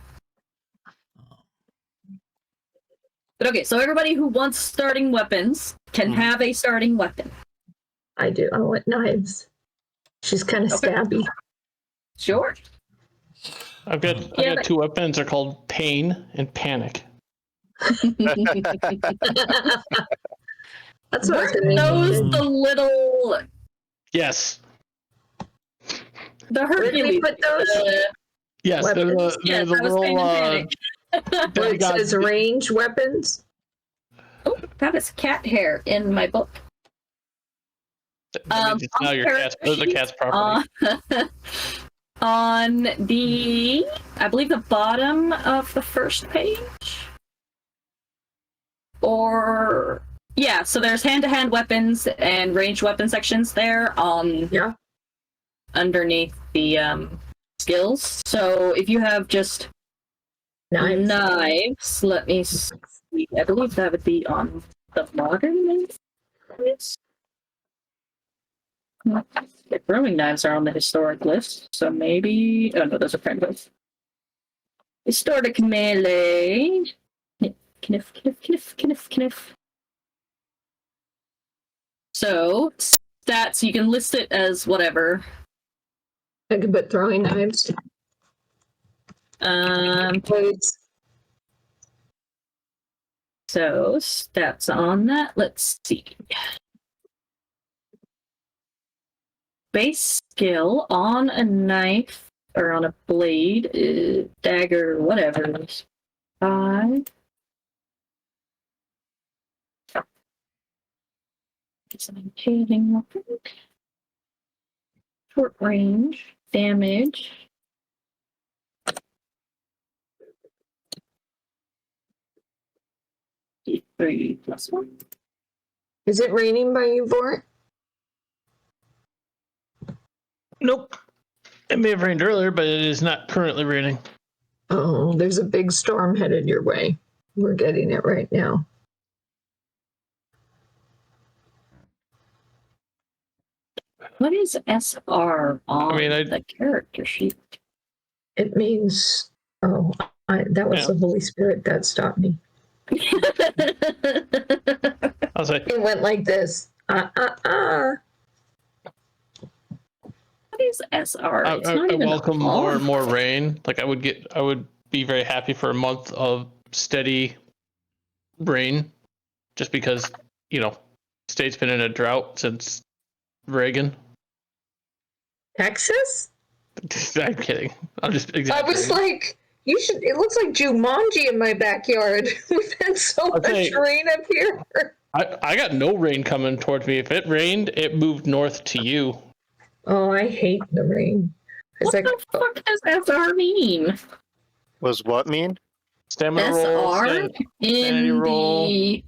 But okay, so everybody who wants starting weapons can have a starting weapon. I do. I want knives. She's kind of stabby. Sure. I've got two weapons. They're called Pain and Panic. That's what knows the little. Yes. The Hercules. Where did we put those? Yes, Weapons? there's a little. Where it says range weapons. Oh, that is cat hair in my book. It's now your cat's, the cat's property. On the, I believe the bottom of the first page, or yeah. So there's hand-to-hand weapons and ranged weapon sections there. Underneath the skills. So if you have just knives, let me see. I believe that would be on the modern knives. The throwing knives are on the historic list, so maybe. Oh no, those are friend lists. Historic melee. Kniff. So stats, you can list it as whatever. I could put throwing knives. Blades. So stats on that. Let's see. Base skill on a knife or on a blade, dagger, whatever. 5. It's an impeding weapon. Short range damage. D3+1. Is it raining by you, Vorrt? Nope. It may have rained earlier, but it is not currently raining. Oh, there's a big storm headed your way. We're getting it right now. What is SR on the character sheet? It means, that was the Holy Spirit that stopped me. I was like, it went like this. What is SR? I welcome more and more rain. Like I would be very happy for a month of steady rain, just because state's been in a drought since Reagan. Texas? I'm kidding. I'm just I exaggerating. was like, you should. It looks like Jumanji in my backyard. We've had so much rain up here. I got no rain coming towards me. If it rained, it moved north to you. Oh, I hate the rain. What the fuck does SR mean? Was what mean? Stamina roll. SR in the...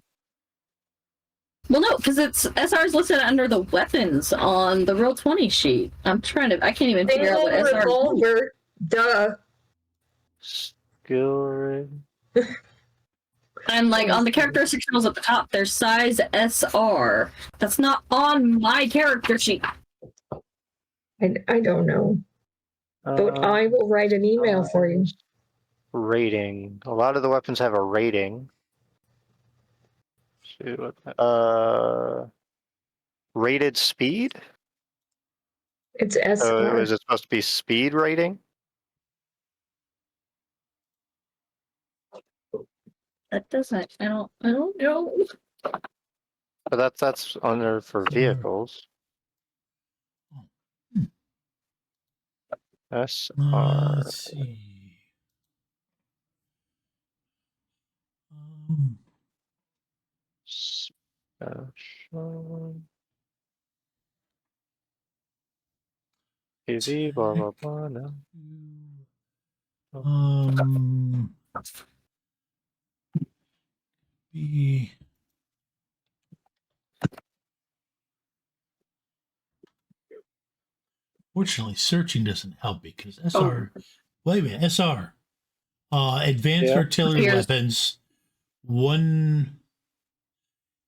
Well, no, because it's SR is listed under the weapons on the Roll20 sheet. I can't even figure out what SR is. Revolver. Duh. Skill ring. And like on the characteristic tools at the top, there's size SR. That's not on my character sheet. I don't know. But I will write an email for you. Rating. A lot of the weapons have a rating. Rated speed? It's SR. So is it supposed to be speed rating? That doesn't. I don't know. But that's under for vehicles. SR. Let's see. Special. Easy, blah blah blah. No. Be Fortunately, searching doesn't help because SR. Wait a minute, SR. Advanced artillery weapons.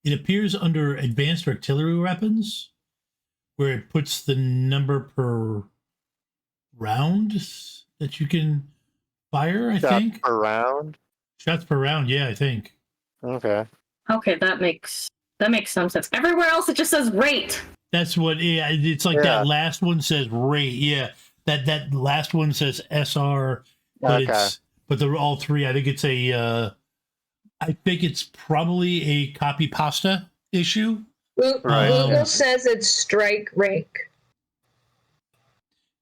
It appears under advanced artillery weapons, where it puts the number per round that you can fire. I think per round. Shots per round. Yeah, I think. Okay. Okay, that makes some sense. Everywhere else it just says rate. That's what. Yeah, it's like that last one says rate. Yeah, that last one says SR, but they're all three. I think it's a. I think it's probably a copy pasta issue. Right. Google says it's strike rank.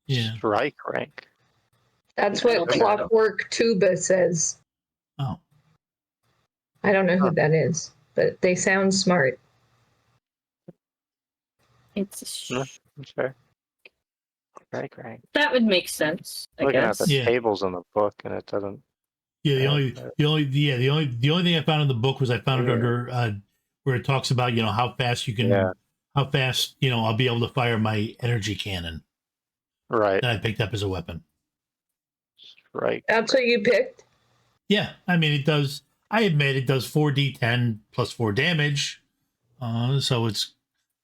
Yeah. Strike rank. That's what Clockwork Tuba says. Oh. I don't know who that is, but they sound smart. It's Sure. Strike rank. That would make sense. Looking at the tables in the book, and it doesn't. Yeah, the only thing I found in the book was I found it under where it talks about how fast you can how fast I'll be able to fire my energy cannon. Right. That I picked up as a weapon. Right. That's what you picked? Yeah, I mean it does. I admit it does 4d10 plus 4 damage. So it's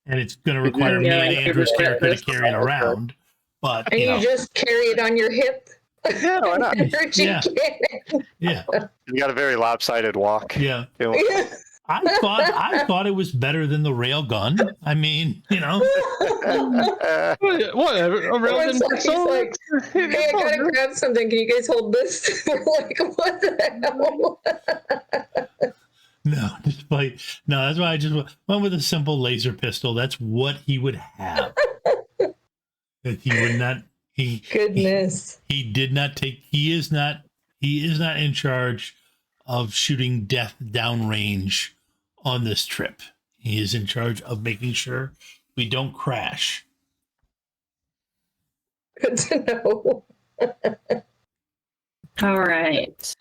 going to require me and Andrew's character to carry it around. But and you just carry it on your hip. Yeah, why not? Yeah. You got a very lopsided walk. Yeah. I thought it was better than the rail gun. I mean, Whatever. He's like, hey, I gotta grab something. Can you guys hold this? We're like, what the hell? No, that's why I just went with a simple laser pistol. That's what he would have. That he would not. Goodness. He did not take. He is not in charge of shooting death downrange on this trip. He is in charge of making sure we don't crash. Good to know. All right.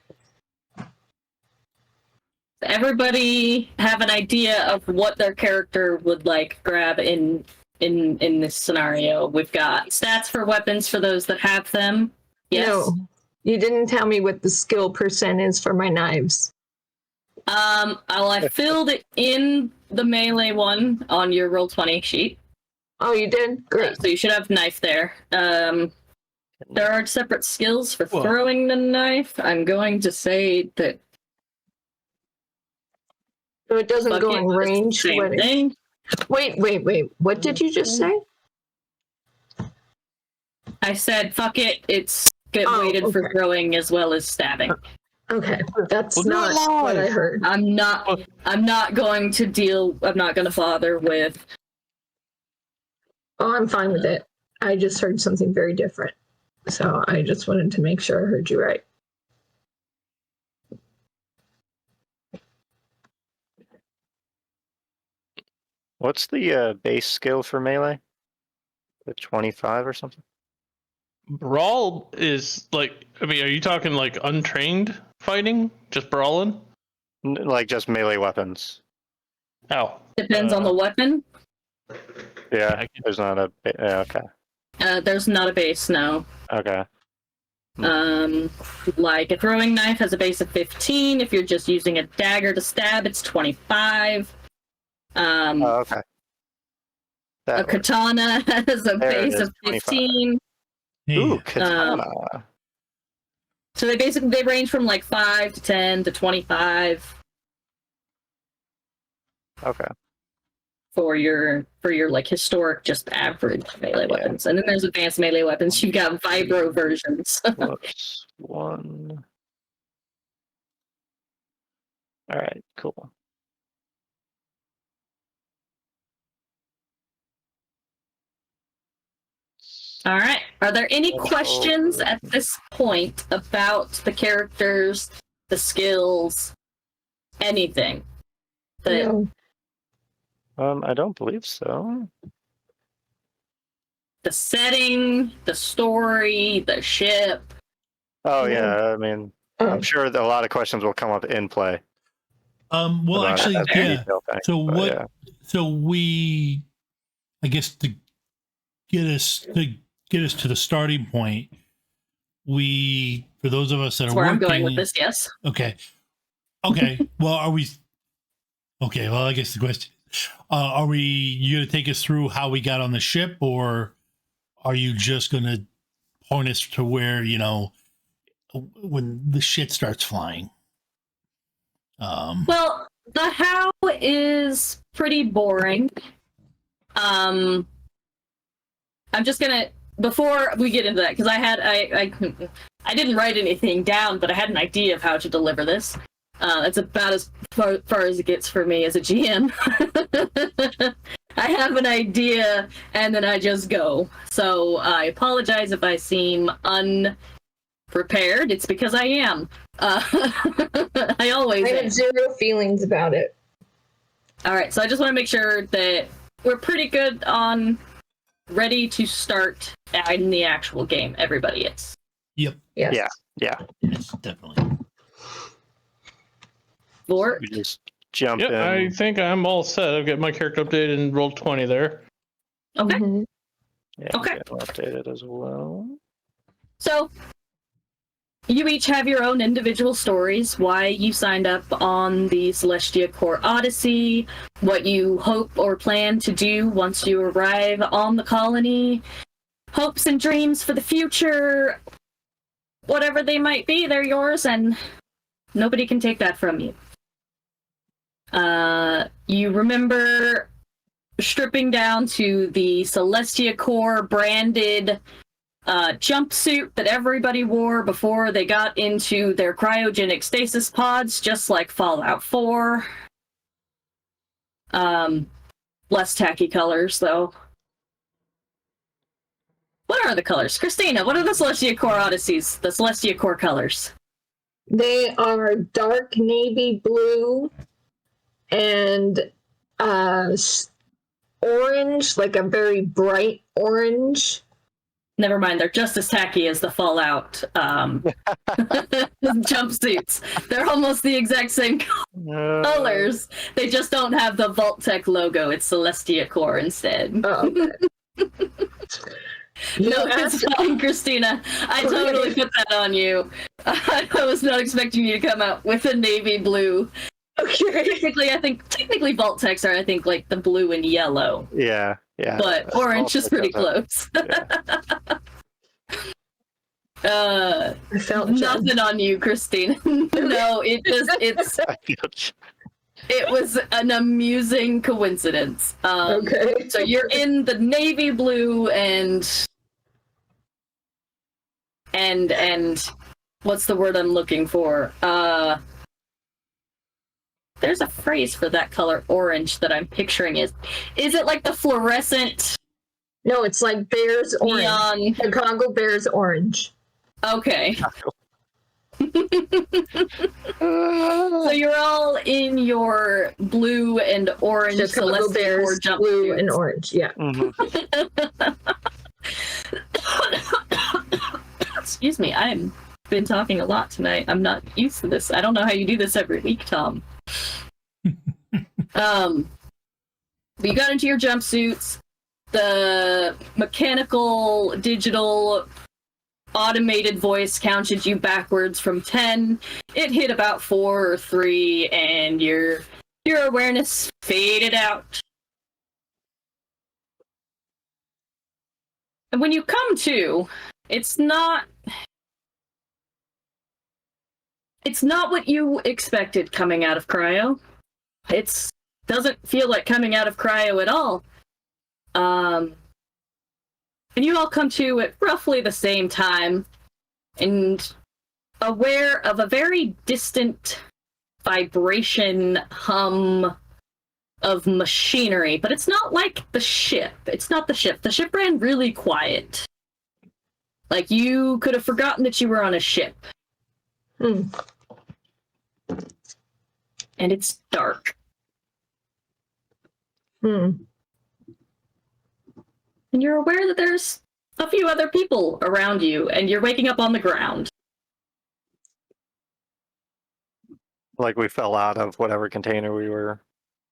Everybody have an idea of what their character would grab in this scenario. We've got stats for weapons for those that have them. Yes. No, you didn't tell me what the skill percent is for my knives. I filled it in the melee one on your Roll20 sheet. Oh, you did? Great. So you should have knife there. There are separate skills for throwing the knife. I'm going to say that. So it doesn't go in range. Same thing. Wait. What did you just say? I said, fuck it. It's weighted for throwing as well as stabbing. Okay, that's not what I heard. I'm not going to bother with. Oh, I'm fine with it. I just heard something very different. So I just wanted to make sure I heard you right. What's the base skill for melee? The 25 or something? Brawl is like, I mean, are you talking like untrained fighting? Just brawling? Like just melee weapons. Oh. Depends on the weapon. Yeah, there's not a. Yeah, okay. There's not a base, no. Okay. Like a throwing knife has a base of 15. If you're just using a dagger to stab, it's 25. Oh, okay. A katana has a base of 15. Ooh, katana. So they range from like 5 to 10 to 25 Okay. for your like historic just average melee weapons. And then there's advanced melee weapons. You've got vibro versions. Whoops. 1. All right, cool. All right. Are there any questions at this point about the characters, the skills, anything? No. I don't believe so. The setting, the story, the ship. Oh yeah, I mean, I'm sure that a lot of questions will come up in play. Well, about actually, it as a yeah. detail thing, So but what? yeah. So we, I guess, to get us to the starting point, we, for those of us that That's are where I'm working, going with this, yes. Okay. Well, are we? Okay. Well, I guess the question: are we? You going to take us through how we got on the ship, or are you just going to point us to where when the shit starts flying? Well, the how is pretty boring. I'm just gonna, before we get into that, because I didn't write anything down, but I had an idea of how to deliver this. It's about as far as it gets for me as a GM. I have an idea and then I just go. So I apologize if I seem unprepared. It's because I am. I always I am. have zero feelings about it. All right, so I just want to make sure that we're pretty good on ready to start in the actual game. Everybody is. Yep. Yes. Yeah. Yes, definitely. Vorrt? We just jump Yep, in. I think I'm all set. I've got my character updated and rolled 20 there. Okay. Mhm. Yeah, Okay. get updated as well. So, you each have your own individual stories, why you signed up on the Celestia Core Odyssey, what you hope or plan to do once you arrive on the colony, hopes and dreams for the future, whatever they might be, they're yours, and nobody can take that from you. You remember stripping down to the Celestia Core branded jumpsuit that everybody wore before they got into their cryogenic stasis pods, just like Fallout 4. Less tacky colors, though. What are the colors? Christina, what are the Celestia Core Odysseys? The Celestia Core colors? They are dark navy blue and orange, like a very bright orange. Never mind, they're just as tacky as the Fallout jumpsuits. They're almost the exact same colors. They just don't have the Vault-Tec logo. It's Celestia Core instead. Oh, okay. No, it's fine, Christina. I totally put that on you. I was not expecting you to come out with a navy blue. Okay. Technically Vault-Tecs are, I think, like the blue and yellow. Yeah. But orange is pretty close. I felt Nothing on you, Christine. No, it was an amusing coincidence. okay. So you're in the navy blue and what's the word I'm looking for? There's a phrase for that color orange that I'm picturing. Is it like the fluorescent No, it's like Bears orange. Neon. Chicago Bears orange. Okay. So you're all in your blue and orange Chicago Celestial Bears, Corps blue and jumpsuits. orange. Yeah. Excuse me, I've been talking a lot tonight. I'm not used to this. I don't know how you do this every week, Tom. You got into your jumpsuits. The mechanical, digital, automated voice counted you backwards from 10. It hit about 4 or 3, and your awareness faded out. And when you come to, it's not what you expected coming out of cryo. It doesn't feel like coming out of cryo at all. And you all come to at roughly the same time, and aware of a very distant vibration hum of machinery, but it's not like the ship. It's not the ship. The ship ran really quiet. Like you could have forgotten that you were on a ship. And it's dark. And you're aware that there's a few other people around you, and you're waking up on the ground. Like we fell out of whatever container we were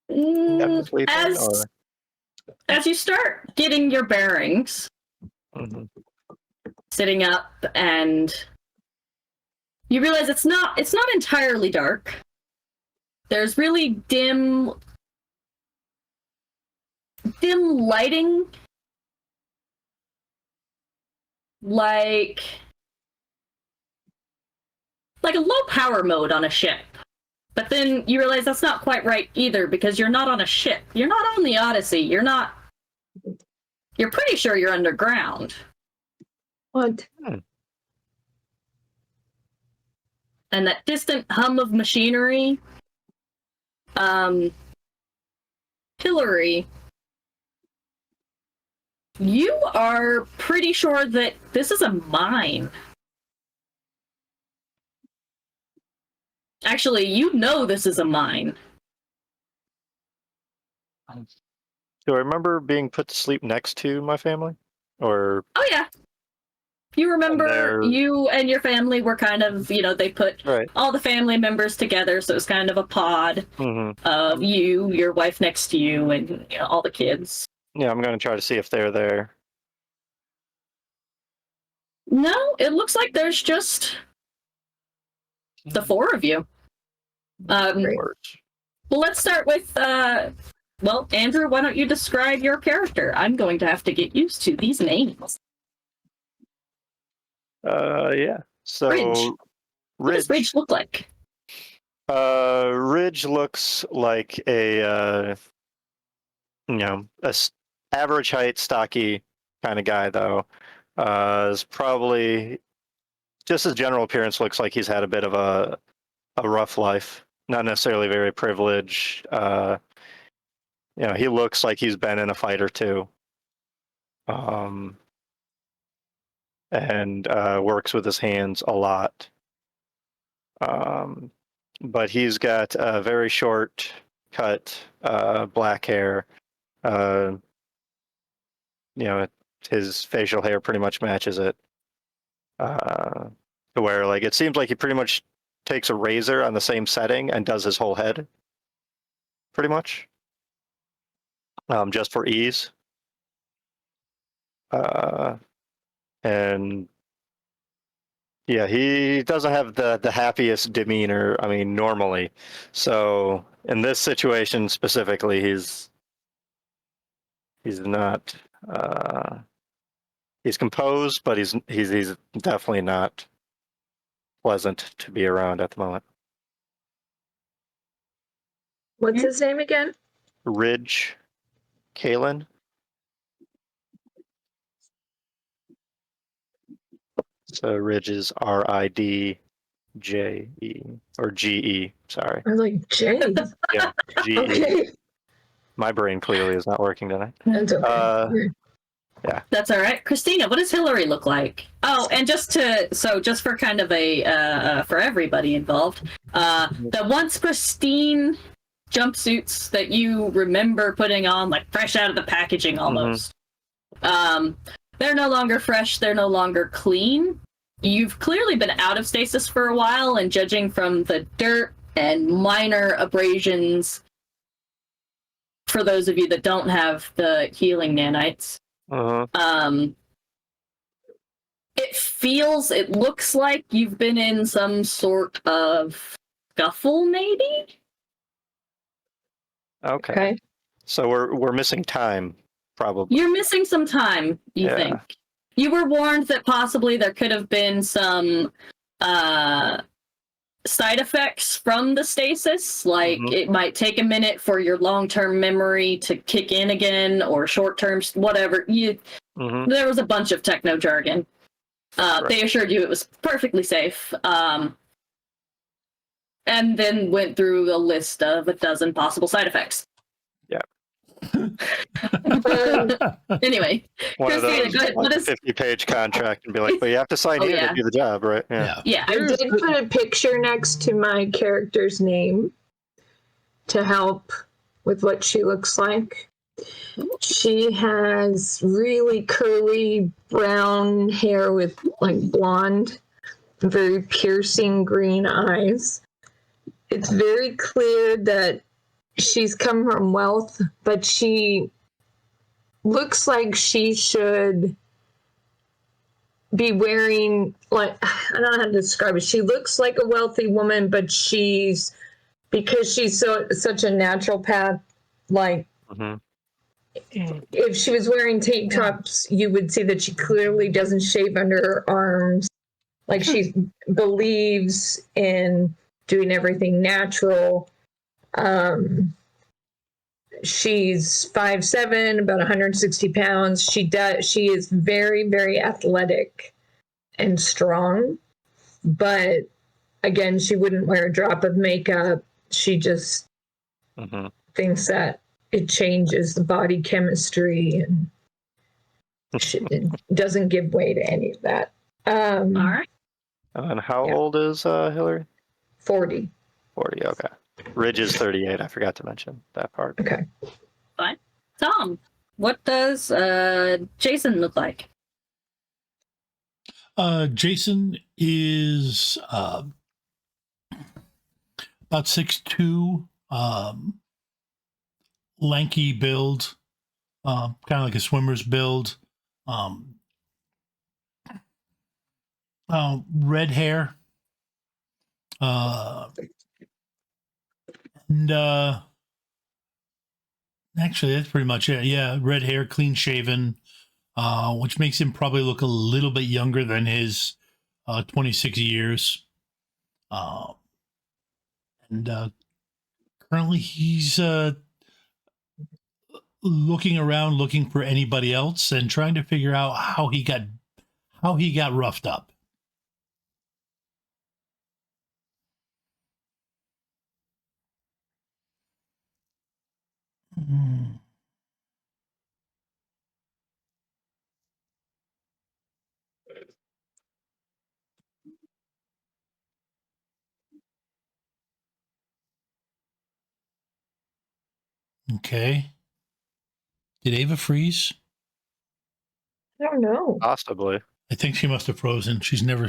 sleeping, As you start getting your bearings, sitting up, and you realize it's not entirely dark. There's really dim lighting, like a low power mode on a ship. But then you realize that's not quite right either, because you're not on a ship. You're not on the Odyssey. You're pretty sure you're underground. What? And that distant hum of machinery, Hillary, you are pretty sure that this is a mine. Actually, you know this is a mine. Do I remember being put to sleep next to my family? Or Oh yeah. You remember you and your family were kind of, they put all the family members together, so it was kind of a pod of you, your wife next to you, and all the kids. Yeah, I'm going to try to see if they're there. No, it looks like there's just the 4 of you. Well, let's start with, Andrew, why don't you describe your character? I'm going to have to get used to these names. Yeah. So, Ridge. What does Ridge look like? Ridge looks like a average height, stocky kind of guy, though. Is probably just his general appearance looks like he's had a bit of a rough life. Not necessarily very privileged. He looks like he's been in a fight or two. And works with his hands a lot. But he's got a very short cut, black hair. His facial hair pretty much matches it. To where it seems like he pretty much takes a razor on the same setting and does his whole head. Pretty much. Just for ease. And yeah, he doesn't have the happiest demeanor, normally. So in this situation specifically, he's not he's composed, but he's definitely not pleasant to be around at the moment. What's his name again? Ridge Cahlun. So Ridge is RIDJE or GE. Sorry. I was like, Jay. Yeah, GE. Okay. My brain clearly is not working tonight. That's okay. That's all right. Christina, what does Hillary look like? Oh, and just for kind of a for everybody involved, the once pristine jumpsuits that you remember putting on, like fresh out of the packaging almost. They're no longer fresh. They're no longer clean. You've clearly been out of stasis for a while, and judging from the dirt and minor abrasions, for those of you that don't have the healing nanites, it looks like you've been in some sort of scuffle, maybe? Okay. So we're missing time, probably. You're missing some time, you think. You were warned that possibly there could have been some side effects from the stasis, like it might take a minute for your long-term memory to kick in again, or short-term, whatever. There was a bunch of techno jargon. They assured you it was perfectly safe, and then went through a list of a dozen possible side effects. Anyway, One of Christina, those, go ahead. like, 50-page contract and be like, but you have to sign here to do the job, right? Yeah. I did put a picture next to my character's name to help with what she looks like. She has really curly brown hair with like blonde, very piercing green eyes. It's very clear that she's come from wealth, but she looks like she should be wearing, like, I don't know how to describe it. She looks like a wealthy woman, but because she's such a naturopath, like, if she was wearing tank tops, you would see that she clearly doesn't shave under her arms. Like, she believes in doing everything natural. She's 5'7", about 160 pounds. She is very, very athletic and strong, but again, she wouldn't wear a drop of makeup. She just thinks that it changes the body chemistry, and she doesn't give way to any of that. All right. And how old is Hillary? 40. 40, okay. Ridge is 38. I forgot to mention that part. Okay. Fine. Tom, what does Jason look like? Jason is about 6'2", lanky build, kind of like a swimmer's build. Red hair. And actually, that's pretty much it. Yeah, red hair, clean shaven, which makes him probably look a little bit younger than his 26 years. And currently, he's looking around, looking for anybody else, and trying to figure out how he got roughed up. Okay. Did Ava freeze? I don't know. Possibly. I think she must have frozen. She's never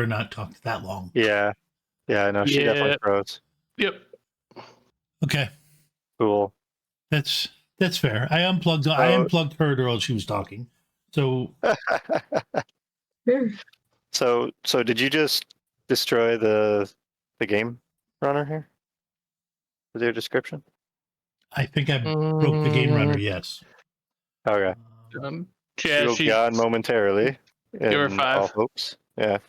not talked that long. Yeah. Yeah, I know. She definitely froze. Yep. Okay. Cool. That's fair. I unplugged her while she was talking. So So did you just destroy the game runner here with your description? I think I broke the game runner, yes. Okay. Yeah, She's gone momentarily. Give her 5. All hopes. Yeah.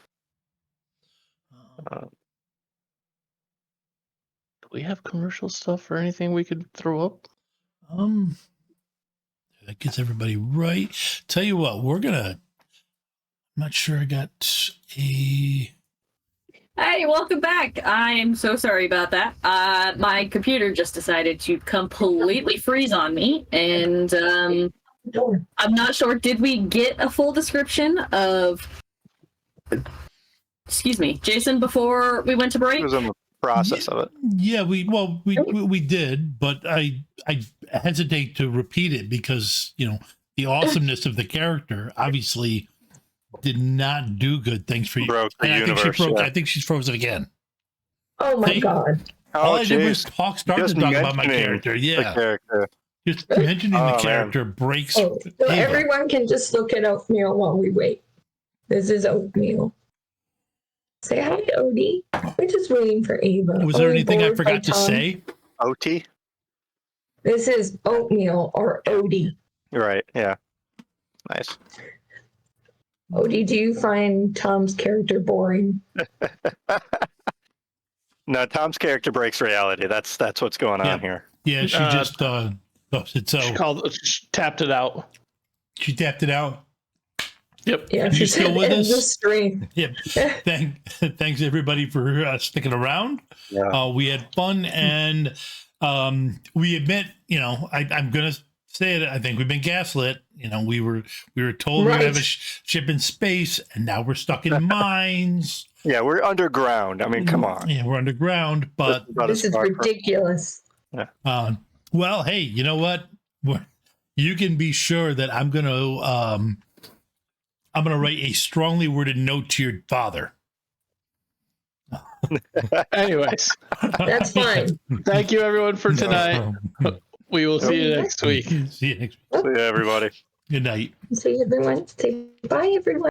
Do we have commercial stuff or anything we could throw up? That gets everybody right. Tell you what, I'm not sure I got a... Hey, welcome back. I'm so sorry about that. My computer just decided to completely freeze on me, and Door. I'm not sure. Did we get a full description of? Excuse me, Jason. Before we went to It break. was in the process of it. Yeah, we did, but I hesitate to repeat it because the awesomeness of the character obviously did not do good things for you. Broke the And universe. I think she's frozen again. Oh my See? god. All Oh, I did was jeez. start to Just talk about my mentioning character. The Yeah, character. just mentioning Oh, the man. character breaks. Oh, so Ava. everyone can just look at oatmeal while we wait. This is oatmeal. Say hi, Odie. We're just waiting for Ava. Was there Are we anything I bored by forgot to Tom? say? OT? This is oatmeal or Odie. Right. Yeah. Nice. Odie, do you find Tom's character boring? No, Tom's character breaks reality. That's what's going on Yeah. here. Yeah, she just does it. So She tapped it out. she tapped it out. Yep. Yeah, You she still said with end us? the stream. Yep. Thanks everybody for sticking around. Yeah. We had fun, and we admit, I'm gonna say it. I think we've been gaslit. We were told we would have a ship in space, and now we're stuck in mines. Yeah, we're underground. I mean, come on. Yeah, we're underground, but This is ridiculous. well, hey, you know what? You can be sure that I'm gonna write a strongly worded note to your father. Anyways, That's fine. thank you everyone for tonight. We will see you next week. See you next week. See you, everybody. Good night. See everyone. Say bye, everyone.